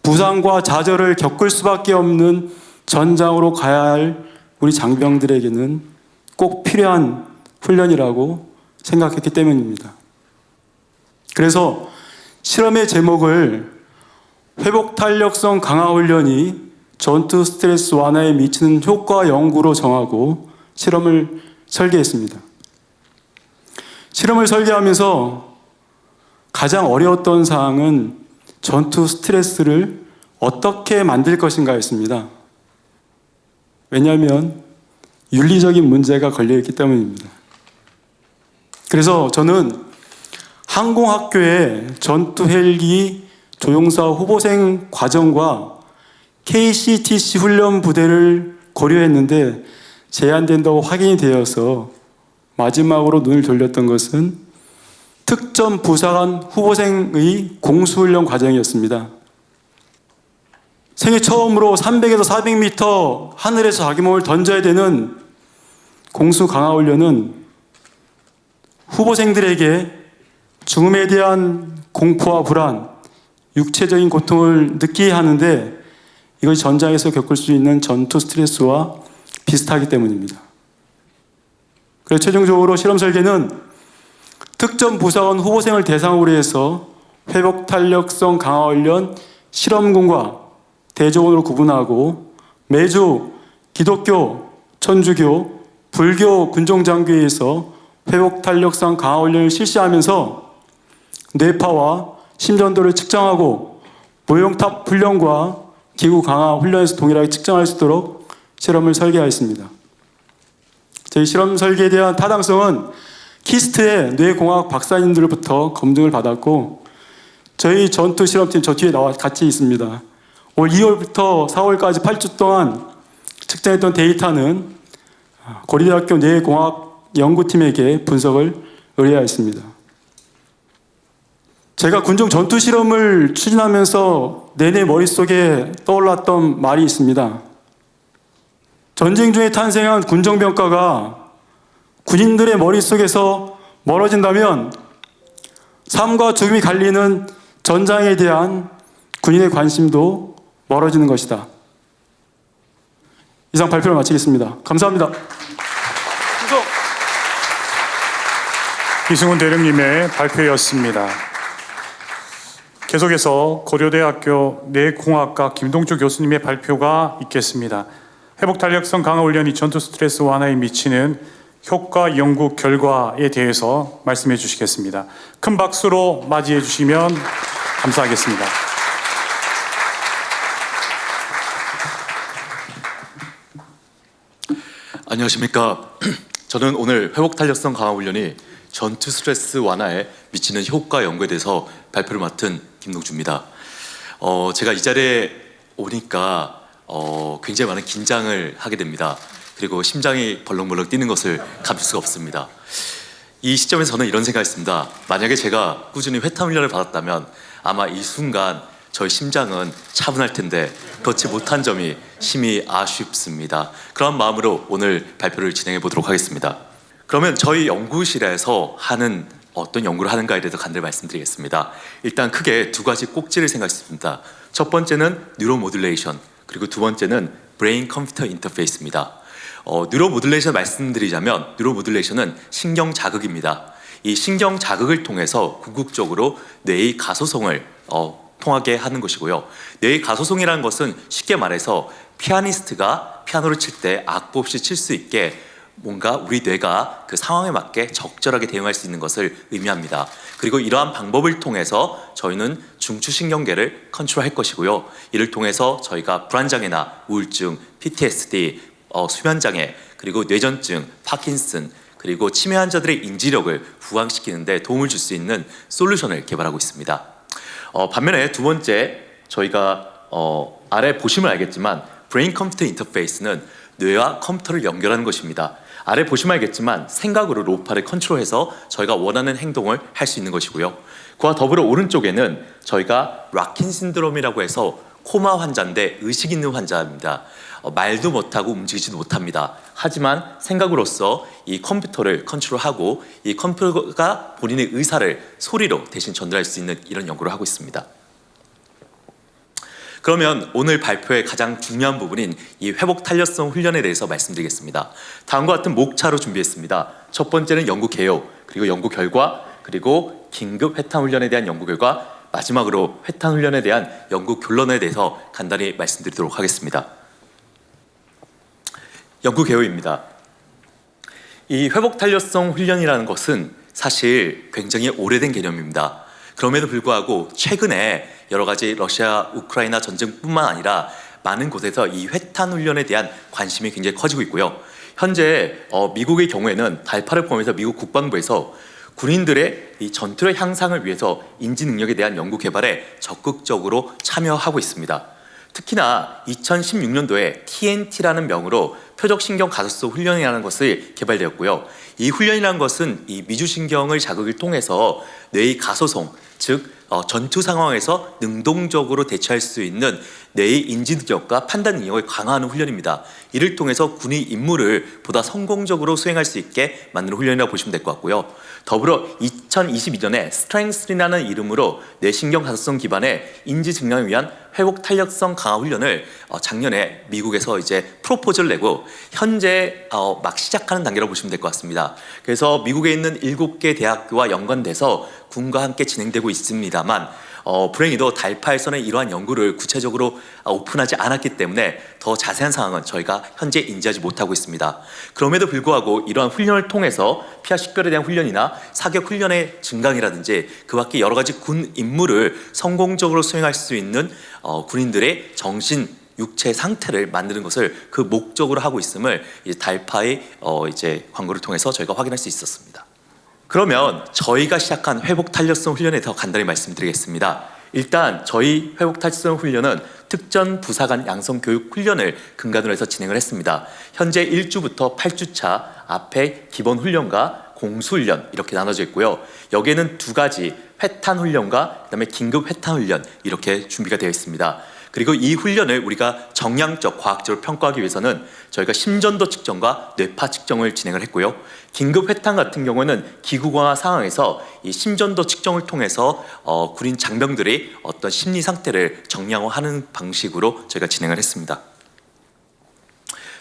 부상과 좌절을 겪을 수밖에 없는 전장으로 가야 할 우리 장병들에게는 꼭 필요한 훈련이라고 생각했기 때문입니다. 그래서 실험의 제목을 회복 탄력성 강화 훈련이 전투 스트레스 완화에 미치는 효과 연구로 정하고 실험을 설계했습니다. 실험을 설계하면서 가장 어려웠던 사항은 전투 스트레스를 어떻게 만들 것인가였습니다. 왜냐하면 윤리적인 문제가 걸려있기 때문입니다. 그래서 저는 항공학교의 전투 헬기 조종사 후보생 과정과 KCTC 훈련 부대를 고려했는데 제한된다고 확인이 되어서 마지막으로 눈을 돌렸던 것은 특전 부사관 후보생의 공수훈련 과정이었습니다. 생애 처음으로 300에서 400m 하늘에서 자기 몸을 던져야 되는 공수 강화 훈련은 후보생들에게 죽음에 대한 공포와 불안, 육체적인 고통을 느끼게 하는데 이것이 전장에서 겪을 수 있는 전투 스트레스와 비슷하기 때문입니다. 그래서 최종적으로 실험 설계는 특전 부사관 후보생을 대상으로 해서 회복 탄력성 강화 훈련 실험군과 대조군으로 구분하고 매주 기독교, 천주교, 불교 군종장교에서 회복 탄력성 강화 훈련을 실시하면서 뇌파와 심전도를 측정하고 모형탑 훈련과 기구 강화 훈련에서 동일하게 측정할 수 있도록 실험을 설계하였습니다. 저희 실험 설계에 대한 타당성은 키스트의 뇌공학 박사님들로부터 검증을 받았고 저희 전투 실험팀 저 뒤에 같이 있습니다. 올 2월부터 4월까지 8주 동안 측정했던 데이터는 고려대학교 뇌공학 연구팀에게 분석을 의뢰하였습니다. 제가 군종 전투 실험을 추진하면서 내내 머릿속에 떠올랐던 말이 있습니다. 전쟁 중에 탄생한 군정병과가 군인들의 머릿속에서 멀어진다면 삶과 죽음이 갈리는 전장에 대한 군인의 관심도 멀어지는 것이다. 이상 발표를 마치겠습니다. 감사합니다. 이승훈 대령님의 발표였습니다. 계속해서 고려대학교 뇌공학과 김동주 교수님의 발표가 있겠습니다. 회복 탄력성 강화 훈련이 전투 스트레스 완화에 미치는 효과 연구 결과에 대해서 말씀해 주시겠습니다. 큰 박수로 맞이해 주시면 감사하겠습니다. 안녕하십니까. 저는 오늘 회복 탄력성 강화 훈련이 전투 스트레스 완화에 미치는 효과 연구에 대해서 발표를 맡은 김동주입니다. 제가 이 자리에 오니까 굉장히 많은 긴장을 하게 됩니다. 그리고 심장이 벌렁벌렁 뛰는 것을 감출 수가 없습니다. 이 시점에서 저는 이런 생각했습니다. 만약에 제가 꾸준히 회탄 훈련을 받았다면 아마 이 순간 저희 심장은 차분할 텐데 그렇지 못한 점이 심히 아쉽습니다. 그런 마음으로 오늘 발표를 진행해 보도록 하겠습니다. 그러면 저희 연구실에서 하는 어떤 연구를 하는가에 대해서 간단히 말씀드리겠습니다. 일단 크게 두 가지 꼭지를 생각했습니다. 첫 번째는 뉴로모듈레이션, 그리고 두 번째는 브레인 컴퓨터 인터페이스입니다. 뉴로모듈레이션 말씀드리자면 뉴로모듈레이션은 신경 자극입니다. 이 신경 자극을 통해서 궁극적으로 뇌의 가소성을 통하게 하는 것이고요. 뇌의 가소성이라는 것은 쉽게 말해서 피아니스트가 피아노를 칠 때 악보 없이 칠 수 있게 뭔가 우리 뇌가 그 상황에 맞게 적절하게 대응할 수 있는 것을 의미합니다. 그리고 이러한 방법을 통해서 저희는 중추신경계를 컨트롤할 것이고요. 이를 통해서 저희가 불안장애나 우울증, PTSD, 수면장애, 그리고 뇌전증, 파킨슨, 그리고 치매 환자들의 인지력을 부강시키는 데 도움을 줄 수 있는 솔루션을 개발하고 있습니다. 반면에 두 번째, 저희가 아래 보시면 알겠지만 브레인 컴퓨터 인터페이스는 뇌와 컴퓨터를 연결하는 것입니다. 아래 보시면 알겠지만 생각으로 로파를 컨트롤해서 저희가 원하는 행동을 할 수 있는 것이고요. 그와 더불어 오른쪽에는 저희가 락킨 신드롬이라고 해서 코마 환자인데 의식 있는 환자입니다. 말도 못하고 움직이지도 못합니다. 하지만 생각으로서 이 컴퓨터를 컨트롤하고 이 컴퓨터가 본인의 의사를 소리로 대신 전달할 수 있는 이런 연구를 하고 있습니다. 그러면 오늘 발표의 가장 중요한 부분인 이 회복 탄력성 훈련에 대해서 말씀드리겠습니다. 다음과 같은 목차로 준비했습니다. 첫 번째는 연구 개요, 그리고 연구 결과, 그리고 긴급 회탄 훈련에 대한 연구 결과, 마지막으로 회탄 훈련에 대한 연구 결론에 대해서 간단히 말씀드리도록 하겠습니다. 연구 개요입니다. 이 회복 탄력성 훈련이라는 것은 사실 굉장히 오래된 개념입니다. 그럼에도 불구하고 최근에 여러 가지 러시아, 우크라이나 전쟁뿐만 아니라 많은 곳에서 이 회탄 훈련에 대한 관심이 굉장히 커지고 있고요. 현재 미국의 경우에는 달파를 포함해서 미국 국방부에서 군인들의 이 전투력 향상을 위해서 인지 능력에 대한 연구 개발에 적극적으로 참여하고 있습니다. 특히나 2016년도에 TNT라는 명으로 표적신경 가소성 훈련이라는 것을 개발되었고요. 이 훈련이라는 것은 이 미주신경을 자극을 통해서 뇌의 가소성, 즉 전투 상황에서 능동적으로 대처할 수 있는 뇌의 인지 능력과 판단 능력을 강화하는 훈련입니다. 이를 통해서 군이 임무를 보다 성공적으로 수행할 수 있게 만드는 훈련이라고 보시면 될 것 같고요. 더불어 2022년에 스트렝스라는 이름으로 뇌신경 가소성 기반의 인지 증량을 위한 회복 탄력성 강화 훈련을 작년에 미국에서 이제 프로포즈를 내고 현재 막 시작하는 단계라고 보시면 될 것 같습니다. 그래서 미국에 있는 7개 대학교와 연관돼서 군과 함께 진행되고 있습니다만 불행히도 달파에서는 이러한 연구를 구체적으로 오픈하지 않았기 때문에 더 자세한 상황은 저희가 현재 인지하지 못하고 있습니다. 그럼에도 불구하고 이러한 훈련을 통해서 피하 식별에 대한 훈련이나 사격 훈련의 증강이라든지 그 밖에 여러 가지 군 임무를 성공적으로 수행할 수 있는 군인들의 정신, 육체 상태를 만드는 것을 그 목적으로 하고 있음을 이제 달파의 이제 광고를 통해서 저희가 확인할 수 있었습니다. 그러면 저희가 시작한 회복 탄력성 훈련에 더 간단히 말씀드리겠습니다. 일단 저희 회복 탄력성 훈련은 특전 부사관 양성 교육 훈련을 근간으로 해서 진행을 했습니다. 현재 1주부터 8주차 앞에 기본 훈련과 공수 훈련 이렇게 나눠져 있고요. 여기에는 두 가지 회탄 훈련과 그다음에 긴급 회탄 훈련 이렇게 준비가 되어 있습니다. 그리고 이 훈련을 우리가 정량적, 과학적으로 평가하기 위해서는 저희가 심전도 측정과 뇌파 측정을 진행을 했고요. 긴급 회탄 같은 경우는 기구강화 상황에서 이 심전도 측정을 통해서 군인 장병들의 어떤 심리 상태를 정량화하는 방식으로 저희가 진행을 했습니다.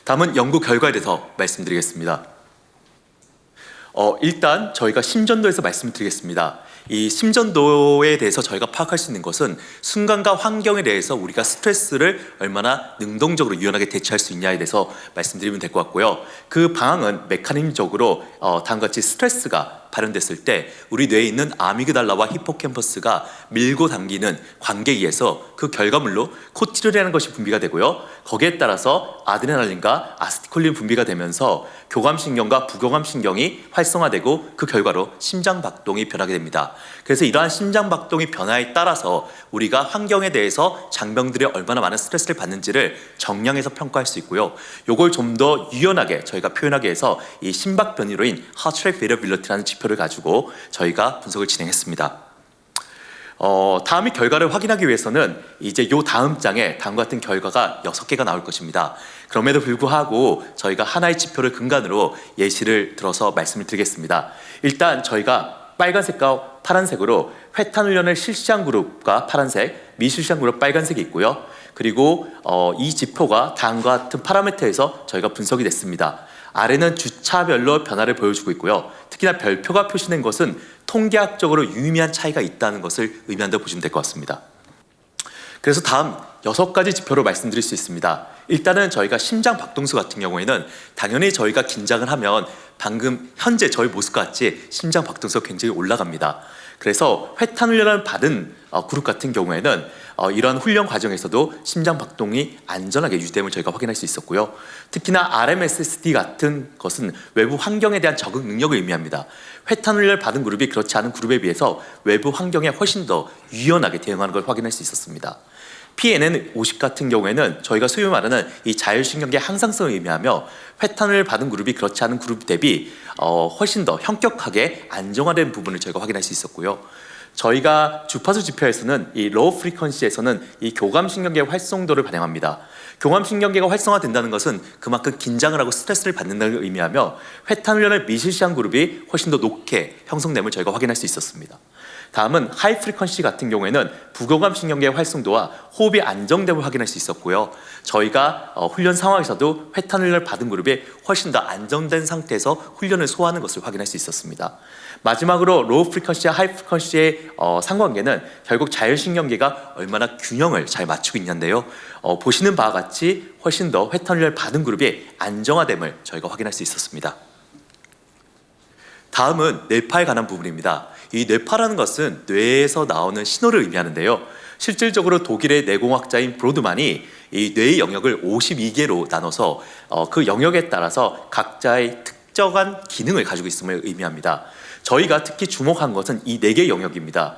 다음은 연구 결과에 대해서 말씀드리겠습니다. 일단 저희가 심전도에서 말씀드리겠습니다. 이 심전도에 대해서 저희가 파악할 수 있는 것은 순간과 환경에 대해서 우리가 스트레스를 얼마나 능동적으로 유연하게 대처할 수 있냐에 대해서 말씀드리면 될 것 같고요. 그 방향은 메커니즘적으로 다음과 같이 스트레스가 발현됐을 때 우리 뇌에 있는 아미그달라와 히포캠퍼스가 밀고 당기는 관계에 의해서 그 결과물로 코티졸이라는 것이 분비가 되고요. 거기에 따라서 아드레날린과 아세틸콜린 분비가 되면서 교감신경과 부교감신경이 활성화되고 그 결과로 심장박동이 변하게 됩니다. 그래서 이러한 심장박동의 변화에 따라서 우리가 환경에 대해서 장병들이 얼마나 많은 스트레스를 받는지를 정량해서 평가할 수 있고요. 이걸 좀 더 유연하게 저희가 표현하기 위해서 이 심박 변이로인 Heart Rate Variability라는 지표를 가지고 저희가 분석을 진행했습니다. 다음이 결과를 확인하기 위해서는 이제 요 다음 장에 다음과 같은 결과가 6개가 나올 것입니다. 그럼에도 불구하고 저희가 하나의 지표를 근간으로 예시를 들어서 말씀을 드리겠습니다. 일단 저희가 빨간색과 파란색으로 회탄 훈련을 실시한 그룹과 파란색, 미실시한 그룹 빨간색이 있고요. 그리고 이 지표가 다음과 같은 파라미터에서 저희가 분석이 됐습니다. 아래는 주차별로 변화를 보여주고 있고요. 특히나 별표가 표시된 것은 통계학적으로 유의미한 차이가 있다는 것을 의미한다고 보시면 될 것 같습니다. 그래서 다음 6가지 지표로 말씀드릴 수 있습니다. 일단은 저희가 심장 박동수 같은 경우에는 당연히 저희가 긴장을 하면 방금 현재 저희 모습과 같이 심장 박동수가 굉장히 올라갑니다. 그래서 회탄 훈련을 받은 그룹 같은 경우에는 이러한 훈련 과정에서도 심장 박동이 안전하게 유지됨을 저희가 확인할 수 있었고요. 특히나 RMSSD 같은 것은 외부 환경에 대한 적응 능력을 의미합니다. 회탄 훈련을 받은 그룹이 그렇지 않은 그룹에 비해서 외부 환경에 훨씬 더 유연하게 대응하는 걸 확인할 수 있었습니다. PNN50 같은 경우에는 저희가 소위 말하는 이 자율신경계 항상성을 의미하며 회탄을 받은 그룹이 그렇지 않은 그룹 대비 훨씬 더 현격하게 안정화된 부분을 저희가 확인할 수 있었고요. 저희가 주파수 지표에서는 이 로우 프리퀀시에서는 이 교감신경계 활성도를 반영합니다. 교감신경계가 활성화된다는 것은 그만큼 긴장을 하고 스트레스를 받는다는 걸 의미하며 회탄 훈련을 미실시한 그룹이 훨씬 더 높게 형성됨을 저희가 확인할 수 있었습니다. 다음은 하이 프리퀀시 같은 경우에는 부교감 신경계의 활성도와 호흡이 안정됨을 확인할 수 있었고요. 저희가 훈련 상황에서도 회탄 훈련을 받은 그룹이 훨씬 더 안정된 상태에서 훈련을 소화하는 것을 확인할 수 있었습니다. 마지막으로 로우 프리퀀시와 하이 프리퀀시의 상관관계는 결국 자율신경계가 얼마나 균형을 잘 맞추고 있는데요. 보시는 바와 같이 훨씬 더 회탄 훈련을 받은 그룹이 안정화됨을 저희가 확인할 수 있었습니다. 다음은 뇌파에 관한 부분입니다. 이 뇌파라는 것은 뇌에서 나오는 신호를 의미하는데요. 실질적으로 독일의 뇌공학자인 브로드만이 이 뇌의 영역을 52개로 나눠서 그 영역에 따라서 각자의 특정한 기능을 가지고 있음을 의미합니다. 저희가 특히 주목한 것은 이 4개 영역입니다.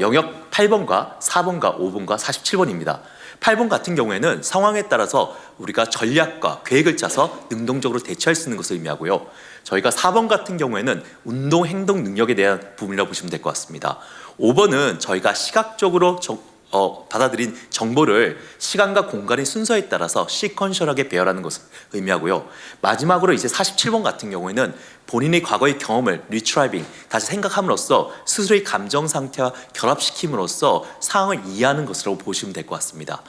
영역 8번과 4번과 5번과 47번입니다. 8번 같은 경우에는 상황에 따라서 우리가 전략과 계획을 짜서 능동적으로 대처할 수 있는 것을 의미하고요. 저희가 4번 같은 경우에는 운동 행동 능력에 대한 부분이라고 보시면 될 것 같습니다. 5번은 저희가 시각적으로 받아들인 정보를 시간과 공간의 순서에 따라서 시퀀셜하게 배열하는 것을 의미하고요. 마지막으로 이제 47번 같은 경우에는 본인의 과거의 경험을 리트라이빙, 다시 생각함으로써 스스로의 감정 상태와 결합시킴으로써 상황을 이해하는 것으로 보시면 될 것 같습니다.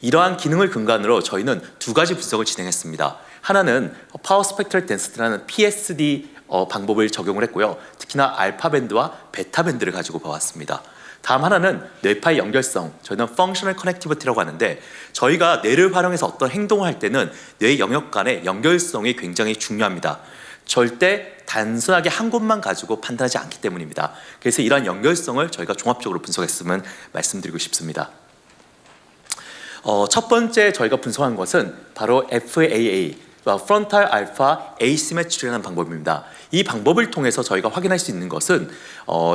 이러한 기능을 근간으로 저희는 2가지 분석을 진행했습니다. 하나는 파워 스펙트럴 덴시티라는 PSD 방법을 적용을 했고요. 특히나 알파 밴드와 베타 밴드를 가지고 봐왔습니다. 다음 하나는 뇌파의 연결성, 저희는 Functional Connectivity라고 하는데 저희가 뇌를 활용해서 어떤 행동을 할 때는 뇌 영역 간의 연결성이 굉장히 중요합니다. 절대 단순하게 한 곳만 가지고 판단하지 않기 때문입니다. 그래서 이러한 연결성을 저희가 종합적으로 분석했음을 말씀드리고 싶습니다. 첫 번째 저희가 분석한 것은 바로 FAA, Frontal Alpha Asymmetry라는 방법입니다. 이 방법을 통해서 저희가 확인할 수 있는 것은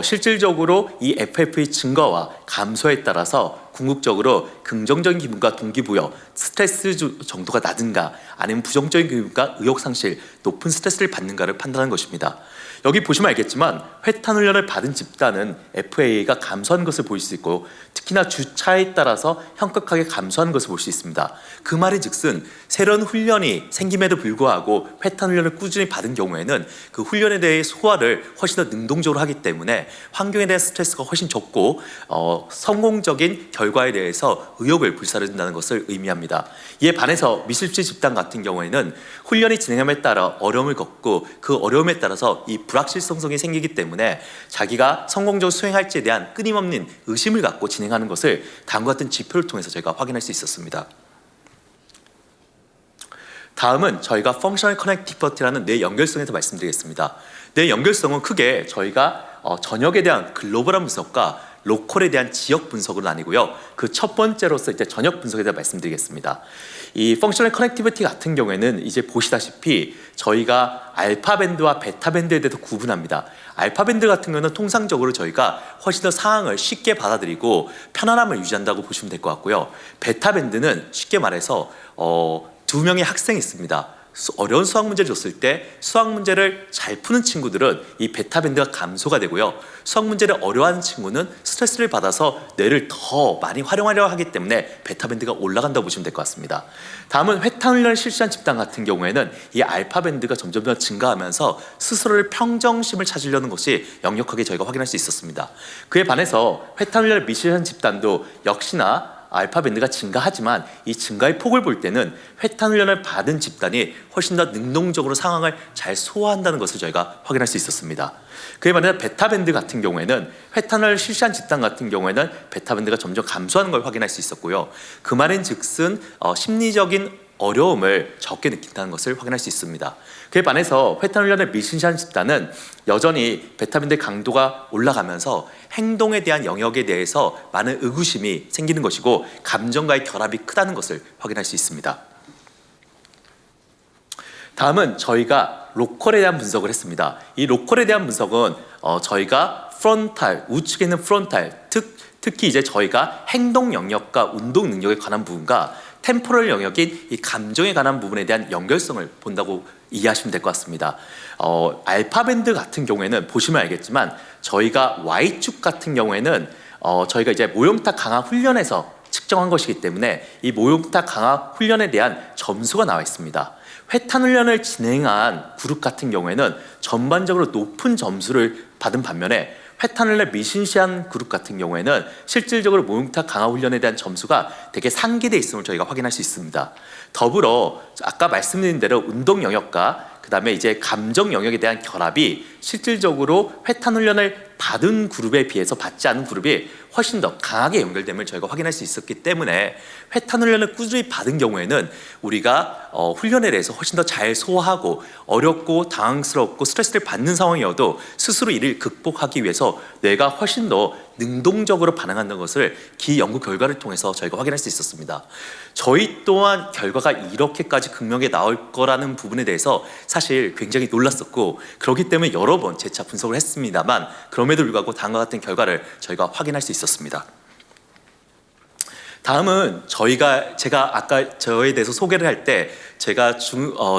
실질적으로 이 FF의 증가와 감소에 따라서 궁극적으로 긍정적인 기분과 동기부여, 스트레스 정도가 낮은가 아니면 부정적인 기분과 의욕상실, 높은 스트레스를 받는가를 판단하는 것입니다. 여기 보시면 알겠지만 회탄 훈련을 받은 집단은 FAA가 감소하는 것을 볼 수 있고 특히나 주차에 따라서 현격하게 감소하는 것을 볼 수 있습니다. 그 말이 즉슨 새로운 훈련이 생김에도 불구하고 회탄 훈련을 꾸준히 받은 경우에는 그 훈련에 대해 소화를 훨씬 더 능동적으로 하기 때문에 환경에 대한 스트레스가 훨씬 적고 성공적인 결과에 대해서 의욕을 불사른다는 것을 의미합니다. 이에 반해서 미실시 집단 같은 경우에는 훈련이 진행함에 따라 어려움을 겪고 그 어려움에 따라서 이 불확실성이 생기기 때문에 자기가 성공적으로 수행할지에 대한 끊임없는 의심을 갖고 진행하는 것을 다음과 같은 지표를 통해서 저희가 확인할 수 있었습니다. 다음은 저희가 펑셔널 커넥티비티라는 뇌 연결성에 대해서 말씀드리겠습니다. 뇌 연결성은 크게 저희가 전역에 대한 글로벌한 분석과 로컬에 대한 지역 분석으로 나뉘고요. 그 첫 번째로서 이제 전역 분석에 대해 말씀드리겠습니다. 이 펑셔널 커넥티비티 같은 경우에는 이제 보시다시피 저희가 알파 밴드와 베타 밴드에 대해서 구분합니다. 알파 밴드 같은 경우는 통상적으로 저희가 훨씬 더 상황을 쉽게 받아들이고 편안함을 유지한다고 보시면 될 것 같고요. 베타 밴드는 쉽게 말해서 두 명의 학생이 있습니다. 어려운 수학 문제를 줬을 때 수학 문제를 잘 푸는 친구들은 이 베타 밴드가 감소가 되고요. 수학 문제를 어려워하는 친구는 스트레스를 받아서 뇌를 더 많이 활용하려 하기 때문에 베타 밴드가 올라간다고 보시면 될 것 같습니다. 다음은 회탄 훈련을 실시한 집단 같은 경우에는 이 알파 밴드가 점점 더 증가하면서 스스로를 평정심을 찾으려는 것이 역력하게 저희가 확인할 수 있었습니다. 그에 반해서 회탄 훈련을 미실한 집단도 역시나 알파 밴드가 증가하지만 이 증가의 폭을 볼 때는 회탄 훈련을 받은 집단이 훨씬 더 능동적으로 상황을 잘 소화한다는 것을 저희가 확인할 수 있었습니다. 그에 반해 베타 밴드 같은 경우에는 회탄을 실시한 집단 같은 경우에는 베타 밴드가 점점 감소하는 걸 확인할 수 있었고요. 그 말인즉슨 심리적인 어려움을 적게 느낀다는 것을 확인할 수 있습니다. 그에 반해서 회탄 훈련을 미실시한 집단은 여전히 베타밴드의 강도가 올라가면서 행동에 대한 영역에 대해서 많은 의구심이 생기는 것이고 감정과의 결합이 크다는 것을 확인할 수 있습니다. 다음은 저희가 로컬에 대한 분석을 했습니다. 이 로컬에 대한 분석은 저희가 프론탈, 우측에 있는 프론탈, 특히 이제 저희가 행동 영역과 운동 능력에 관한 부분과 템포럴 영역인 이 감정에 관한 부분에 대한 연결성을 본다고 이해하시면 될 것 같습니다. 알파 밴드 같은 경우에는 보시면 알겠지만 저희가 Y축 같은 경우에는 저희가 이제 모형탁 강화 훈련에서 측정한 것이기 때문에 이 모형탁 강화 훈련에 대한 점수가 나와 있습니다. 회탄 훈련을 진행한 그룹 같은 경우에는 전반적으로 높은 점수를 받은 반면에 회탄을 미신시한 그룹 같은 경우에는 실질적으로 모형탁 강화 훈련에 대한 점수가 되게 상기되어 있음을 저희가 확인할 수 있습니다. 더불어 아까 말씀드린 대로 운동 영역과 그다음에 이제 감정 영역에 대한 결합이 실질적으로 회탄 훈련을 받은 그룹에 비해서 받지 않은 그룹이 훨씬 더 강하게 연결됨을 저희가 확인할 수 있었기 때문에 회탄 훈련을 꾸준히 받은 경우에는 우리가 훈련에 대해서 훨씬 더 잘 소화하고 어렵고 당황스럽고 스트레스를 받는 상황이어도 스스로 이를 극복하기 위해서 뇌가 훨씬 더 능동적으로 반응하는 것을 기연구 결과를 통해서 저희가 확인할 수 있었습니다. 저희 또한 결과가 이렇게까지 극명하게 나올 거라는 부분에 대해서 사실 굉장히 놀랐었고 그렇기 때문에 여러 번 재차 분석을 했습니다만 그럼에도 불구하고 다음과 같은 결과를 저희가 확인할 수 있었습니다. 다음은 제가 아까 저에 대해서 소개를 할 때 제가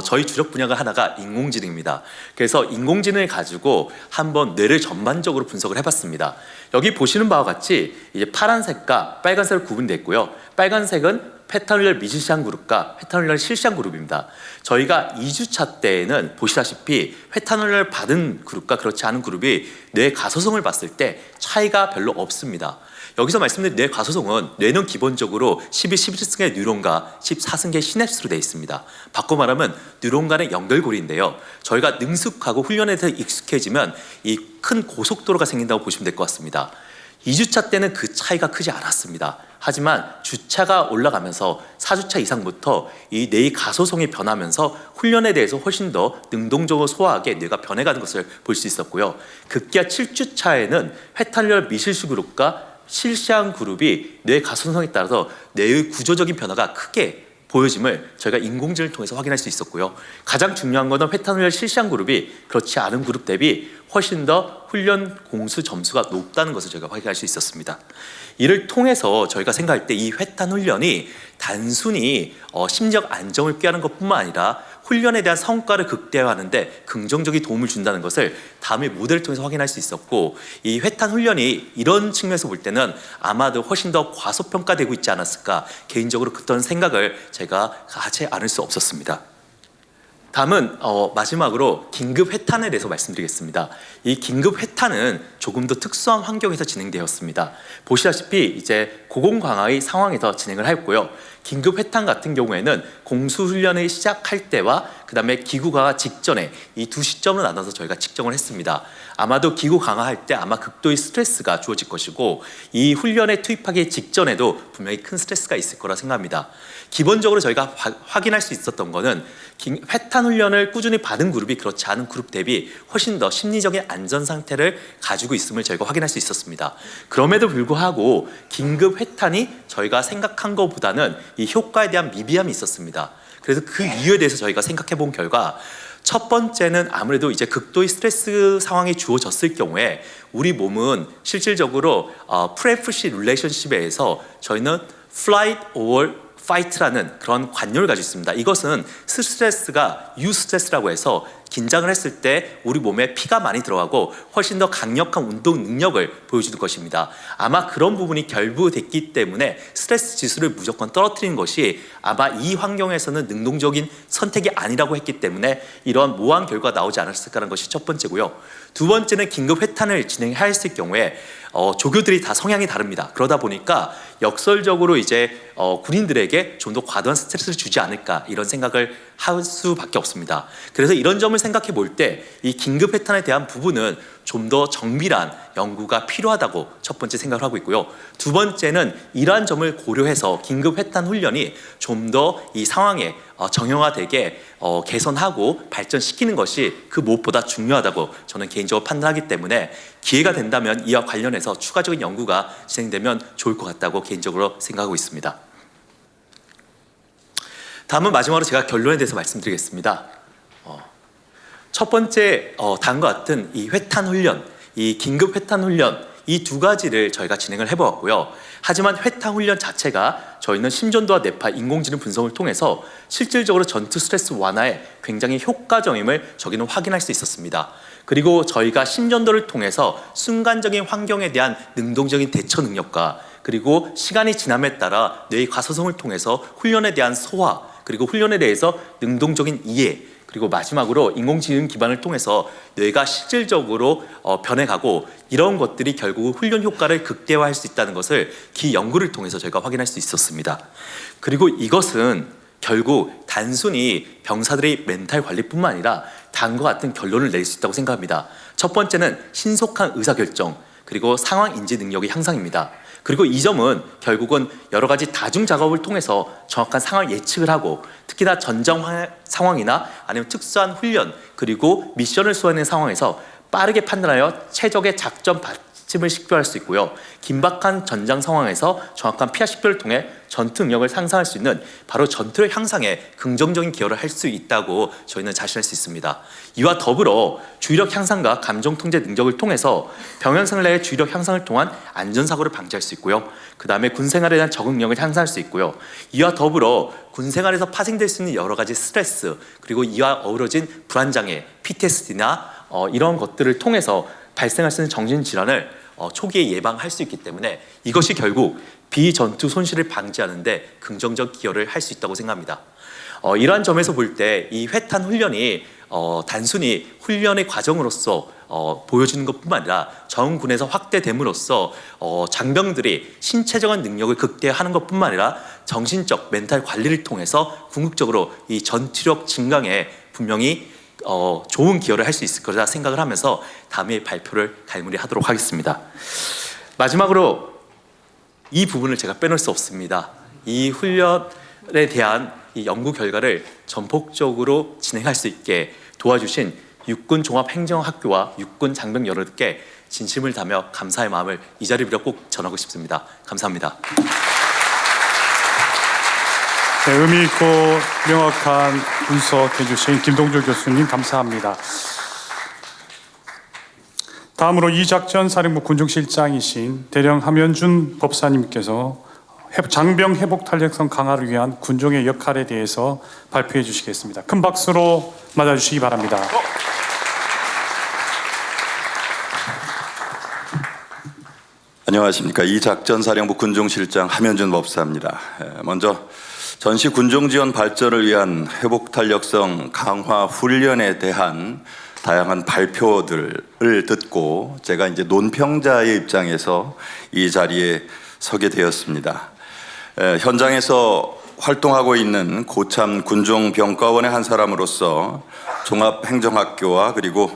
저희 주력 분야가 하나가 인공지능입니다. 그래서 인공지능을 가지고 한번 뇌를 전반적으로 분석을 해봤습니다. 여기 보시는 바와 같이 이제 파란색과 빨간색으로 구분되어 있고요. 빨간색은 회탄 훈련을 미실시한 그룹과 회탄 훈련을 실시한 그룹입니다. 저희가 2주차 때에는 보시다시피 회탄 훈련을 받은 그룹과 그렇지 않은 그룹이 뇌 가소성을 봤을 때 차이가 별로 없습니다. 여기서 말씀드린 뇌 가소성은 뇌는 기본적으로 11승의 뉴런과 14승의 시냅스로 되어 있습니다. 바꿔 말하면 뉴런 간의 연결고리인데요. 저희가 능숙하고 훈련에 대해서 익숙해지면 이 큰 고속도로가 생긴다고 보시면 될 것 같습니다. 2주차 때는 그 차이가 크지 않았습니다. 하지만 주차가 올라가면서 4주차 이상부터 이 뇌의 가소성이 변하면서 훈련에 대해서 훨씬 더 능동적으로 소화하게 뇌가 변해가는 것을 볼 수 있었고요. 급기야 7주차에는 회탄 훈련 미실시 그룹과 실시한 그룹이 뇌 가소성에 따라서 뇌의 구조적인 변화가 크게 보여짐을 저희가 인공지능을 통해서 확인할 수 있었고요. 가장 중요한 것은 회탄 훈련을 실시한 그룹이 그렇지 않은 그룹 대비 훨씬 더 훈련 공수 점수가 높다는 것을 저희가 확인할 수 있었습니다. 이를 통해서 저희가 생각할 때 이 회탄 훈련이 단순히 심리적 안정을 꾀하는 것뿐만 아니라 훈련에 대한 성과를 극대화하는 데 긍정적인 도움을 준다는 것을 다음의 모델을 통해서 확인할 수 있었고 이 회탄 훈련이 이런 측면에서 볼 때는 아마도 훨씬 더 과소평가되고 있지 않았을까 개인적으로 그런 생각을 제가 하지 않을 수 없었습니다. 다음은 마지막으로 긴급 회탄에 대해서 말씀드리겠습니다. 이 긴급 회탄은 조금 더 특수한 환경에서 진행되었습니다. 보시다시피 이제 고공 강화의 상황에서 진행을 했고요. 긴급 회탄 같은 경우에는 공수훈련을 시작할 때와 그 다음에 기구 강화 직전에 이 두 시점으로 나눠서 저희가 측정을 했습니다. 아마도 기구 강화할 때 아마 극도의 스트레스가 주어질 것이고 이 훈련에 투입하기 직전에도 분명히 큰 스트레스가 있을 거라 생각합니다. 기본적으로 저희가 확인할 수 있었던 거는 회탄 훈련을 꾸준히 받은 그룹이 그렇지 않은 그룹 대비 훨씬 더 심리적인 안전 상태를 가지고 있음을 저희가 확인할 수 있었습니다. 그럼에도 불구하고 긴급 회탄이 저희가 생각한 것보다는 이 효과에 대한 미비함이 있었습니다. 그래서 그 이유에 대해서 저희가 생각해 본 결과 첫 번째는 아무래도 이제 극도의 스트레스 상황이 주어졌을 경우에 우리 몸은 실질적으로 프레프시 릴레이션십에서 저희는 flight or fight라는 그런 관념을 가지고 있습니다. 이것은 스트레스가 유스트레스라고 해서 긴장을 했을 때 우리 몸에 피가 많이 들어가고 훨씬 더 강력한 운동 능력을 보여주는 것입니다. 아마 그런 부분이 결부됐기 때문에 스트레스 지수를 무조건 떨어뜨리는 것이 아마 이 환경에서는 능동적인 선택이 아니라고 했기 때문에 이런 모호한 결과가 나오지 않았을까라는 것이 첫 번째고요. 두 번째는 긴급 회탄을 진행했을 경우에 조교들이 다 성향이 다릅니다. 그러다 보니까 역설적으로 이제 군인들에게 좀 더 과도한 스트레스를 주지 않을까 이런 생각을 할 수밖에 없습니다. 그래서 이런 점을 생각해 볼 때 이 긴급 회탄에 대한 부분은 좀 더 정밀한 연구가 필요하다고 첫 번째 생각을 하고 있고요. 두 번째는 이러한 점을 고려해서 긴급 회탄 훈련이 좀 더 이 상황에 정형화되게 개선하고 발전시키는 것이 그 무엇보다 중요하다고 저는 개인적으로 판단하기 때문에 기회가 된다면 이와 관련해서 추가적인 연구가 진행되면 좋을 것 같다고 개인적으로 생각하고 있습니다. 다음은 마지막으로 제가 결론에 대해서 말씀드리겠습니다. 첫 번째 다음과 같은 이 회탄 훈련, 이 긴급 회탄 훈련 이 두 가지를 저희가 진행을 해보았고요. 하지만 회탄 훈련 자체가 저희는 심전도와 뇌파 인공지능 분석을 통해서 실질적으로 전투 스트레스 완화에 굉장히 효과적임을 저희는 확인할 수 있었습니다. 그리고 저희가 심전도를 통해서 순간적인 환경에 대한 능동적인 대처 능력과 그리고 시간이 지남에 따라 뇌의 과소성을 통해서 훈련에 대한 소화 그리고 훈련에 대해서 능동적인 이해 그리고 마지막으로 인공지능 기반을 통해서 뇌가 실질적으로 변해가고 이런 것들이 결국 훈련 효과를 극대화할 수 있다는 것을 기 연구를 통해서 저희가 확인할 수 있었습니다. 그리고 이것은 결국 단순히 병사들의 멘탈 관리뿐만 아니라 다음과 같은 결론을 낼 수 있다고 생각합니다. 첫 번째는 신속한 의사결정 그리고 상황 인지 능력의 향상입니다. 그리고 이 점은 결국은 여러 가지 다중 작업을 통해서 정확한 상황 예측을 하고 특히나 전장 상황이나 아니면 특수한 훈련 그리고 미션을 수행하는 상황에서 빠르게 판단하여 최적의 작전 받침을 식별할 수 있고요. 긴박한 전장 상황에서 정확한 피하 식별을 통해 전투 능력을 상상할 수 있는 바로 전투력 향상에 긍정적인 기여를 할 수 있다고 저희는 자신할 수 있습니다. 이와 더불어 주의력 향상과 감정 통제 능력을 통해서 병영생 내의 주의력 향상을 통한 안전사고를 방지할 수 있고요. 그 다음에 군생활에 대한 적응력을 향상할 수 있고요. 이와 더불어 군생활에서 파생될 수 있는 여러 가지 스트레스 그리고 이와 어우러진 불안장애, PTSD나 이런 것들을 통해서 발생할 수 있는 정신질환을 초기에 예방할 수 있기 때문에 이것이 결국 비전투 손실을 방지하는 데 긍정적 기여를 할 수 있다고 생각합니다. 이러한 점에서 볼 때 이 회탄 훈련이 단순히 훈련의 과정으로서 보여주는 것뿐만 아니라 정군에서 확대됨으로써 장병들이 신체적인 능력을 극대화하는 것뿐만 아니라 정신적 멘탈 관리를 통해서 궁극적으로 이 전투력 증강에 분명히 좋은 기여를 할 수 있을 거라 생각을 하면서 다음에 발표를 갈무리하도록 하겠습니다. 마지막으로 이 부분을 제가 빼놓을 수 없습니다. 이 훈련에 대한 이 연구 결과를 전폭적으로 진행할 수 있게 도와주신 육군 종합행정학교와 육군 장병 여러분께 진심을 다하며 감사의 마음을 이 자리 빌어 꼭 전하고 싶습니다. 감사합니다. 네, 의미 있고 명확한 분석해 주신 김동조 교수님 감사합니다. 다음으로 이 작전 사령부 군종실장이신 대령 함현준 법사님께서 장병 회복 탄력성 강화를 위한 군종의 역할에 대해서 발표해 주시겠습니다. 큰 박수로 맞아주시기 바랍니다. 안녕하십니까. 이 작전 사령부 군종실장 함현준 법사입니다. 먼저 전시 군종 지원 발전을 위한 회복 탄력성 강화 훈련에 대한 다양한 발표들을 듣고 제가 이제 논평자의 입장에서 이 자리에 서게 되었습니다. 현장에서 활동하고 있는 고참 군종병과원의 한 사람으로서 종합행정학교와 그리고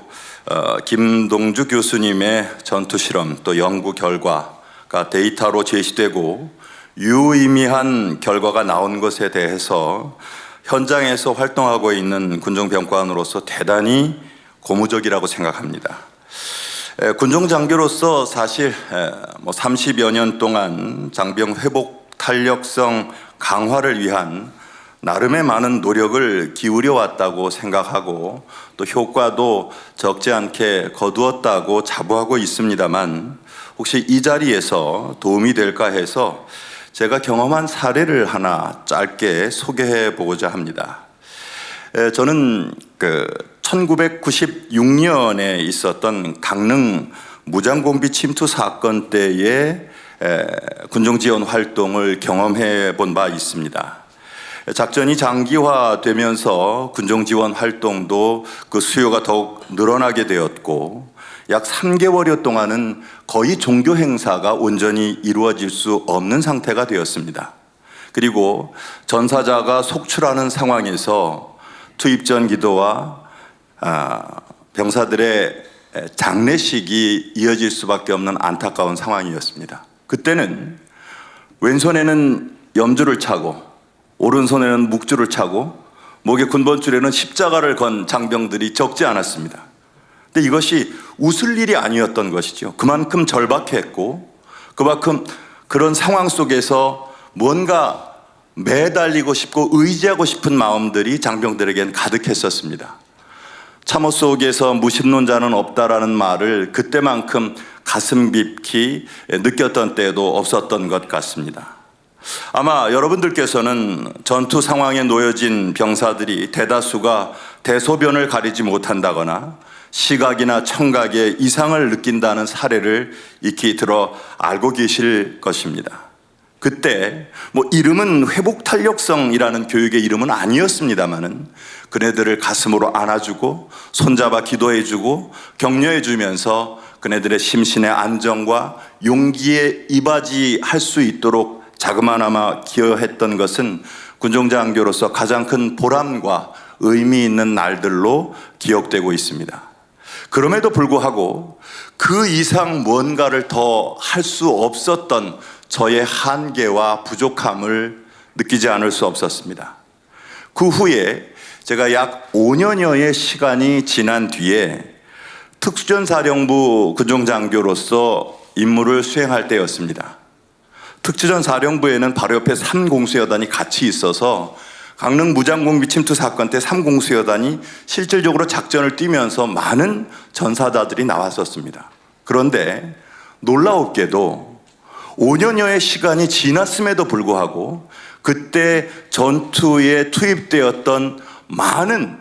김동주 교수님의 전투 실험 또 연구 결과가 데이터로 제시되고 유의미한 결과가 나온 것에 대해서 현장에서 활동하고 있는 군종병과원으로서 대단히 고무적이라고 생각합니다. 군종장교로서 사실 30여 년 동안 장병 회복 탄력성 강화를 위한 나름의 많은 노력을 기울여 왔다고 생각하고 또 효과도 적지 않게 거두었다고 자부하고 있습니다만 혹시 이 자리에서 도움이 될까 해서 제가 경험한 사례를 하나 짧게 소개해 보고자 합니다. 저는 1996년에 있었던 강릉 무장공비 침투 사건 때의 군종 지원 활동을 경험해 본 바 있습니다. 작전이 장기화되면서 군종 지원 활동도 그 수요가 더욱 늘어나게 되었고 약 3개월여 동안은 거의 종교 행사가 온전히 이루어질 수 없는 상태가 되었습니다. 그리고 전사자가 속출하는 상황에서 투입전 기도와 병사들의 장례식이 이어질 수밖에 없는 안타까운 상황이었습니다. 그때는 왼손에는 염주를 차고 오른손에는 묵주를 차고 목에 군번줄에는 십자가를 건 장병들이 적지 않았습니다. 근데 이것이 웃을 일이 아니었던 것이죠. 그만큼 절박했고 그만큼 그런 상황 속에서 뭔가 매달리고 싶고 의지하고 싶은 마음들이 장병들에겐 가득했었습니다. 참호 속에서 무신론자는 없다라는 말을 그때만큼 가슴 깊이 느꼈던 때도 없었던 것 같습니다. 아마 여러분들께서는 전투 상황에 놓여진 병사들이 대다수가 대소변을 가리지 못한다거나 시각이나 청각에 이상을 느낀다는 사례를 익히 들어 알고 계실 것입니다. 그때 이름은 회복탄력성이라는 교육의 이름은 아니었습니다마는 그네들을 가슴으로 안아주고 손잡아 기도해주고 격려해주면서 그네들의 심신의 안정과 용기에 이바지할 수 있도록 자그마나마 기여했던 것은 군종장교로서 가장 큰 보람과 의미 있는 날들로 기억되고 있습니다. 그럼에도 불구하고 그 이상 무언가를 더 할 수 없었던 저의 한계와 부족함을 느끼지 않을 수 없었습니다. 그 후에 제가 약 5년여의 시간이 지난 뒤에 특수전사령부 군종장교로서 임무를 수행할 때였습니다. 특수전사령부에는 바로 옆에 3공수여단이 같이 있어서 강릉 무장공비 침투 사건 때 3공수여단이 실질적으로 작전을 뛰면서 많은 전사자들이 나왔었습니다. 그런데 놀라웠게도 5년여의 시간이 지났음에도 불구하고 그때 전투에 투입되었던 많은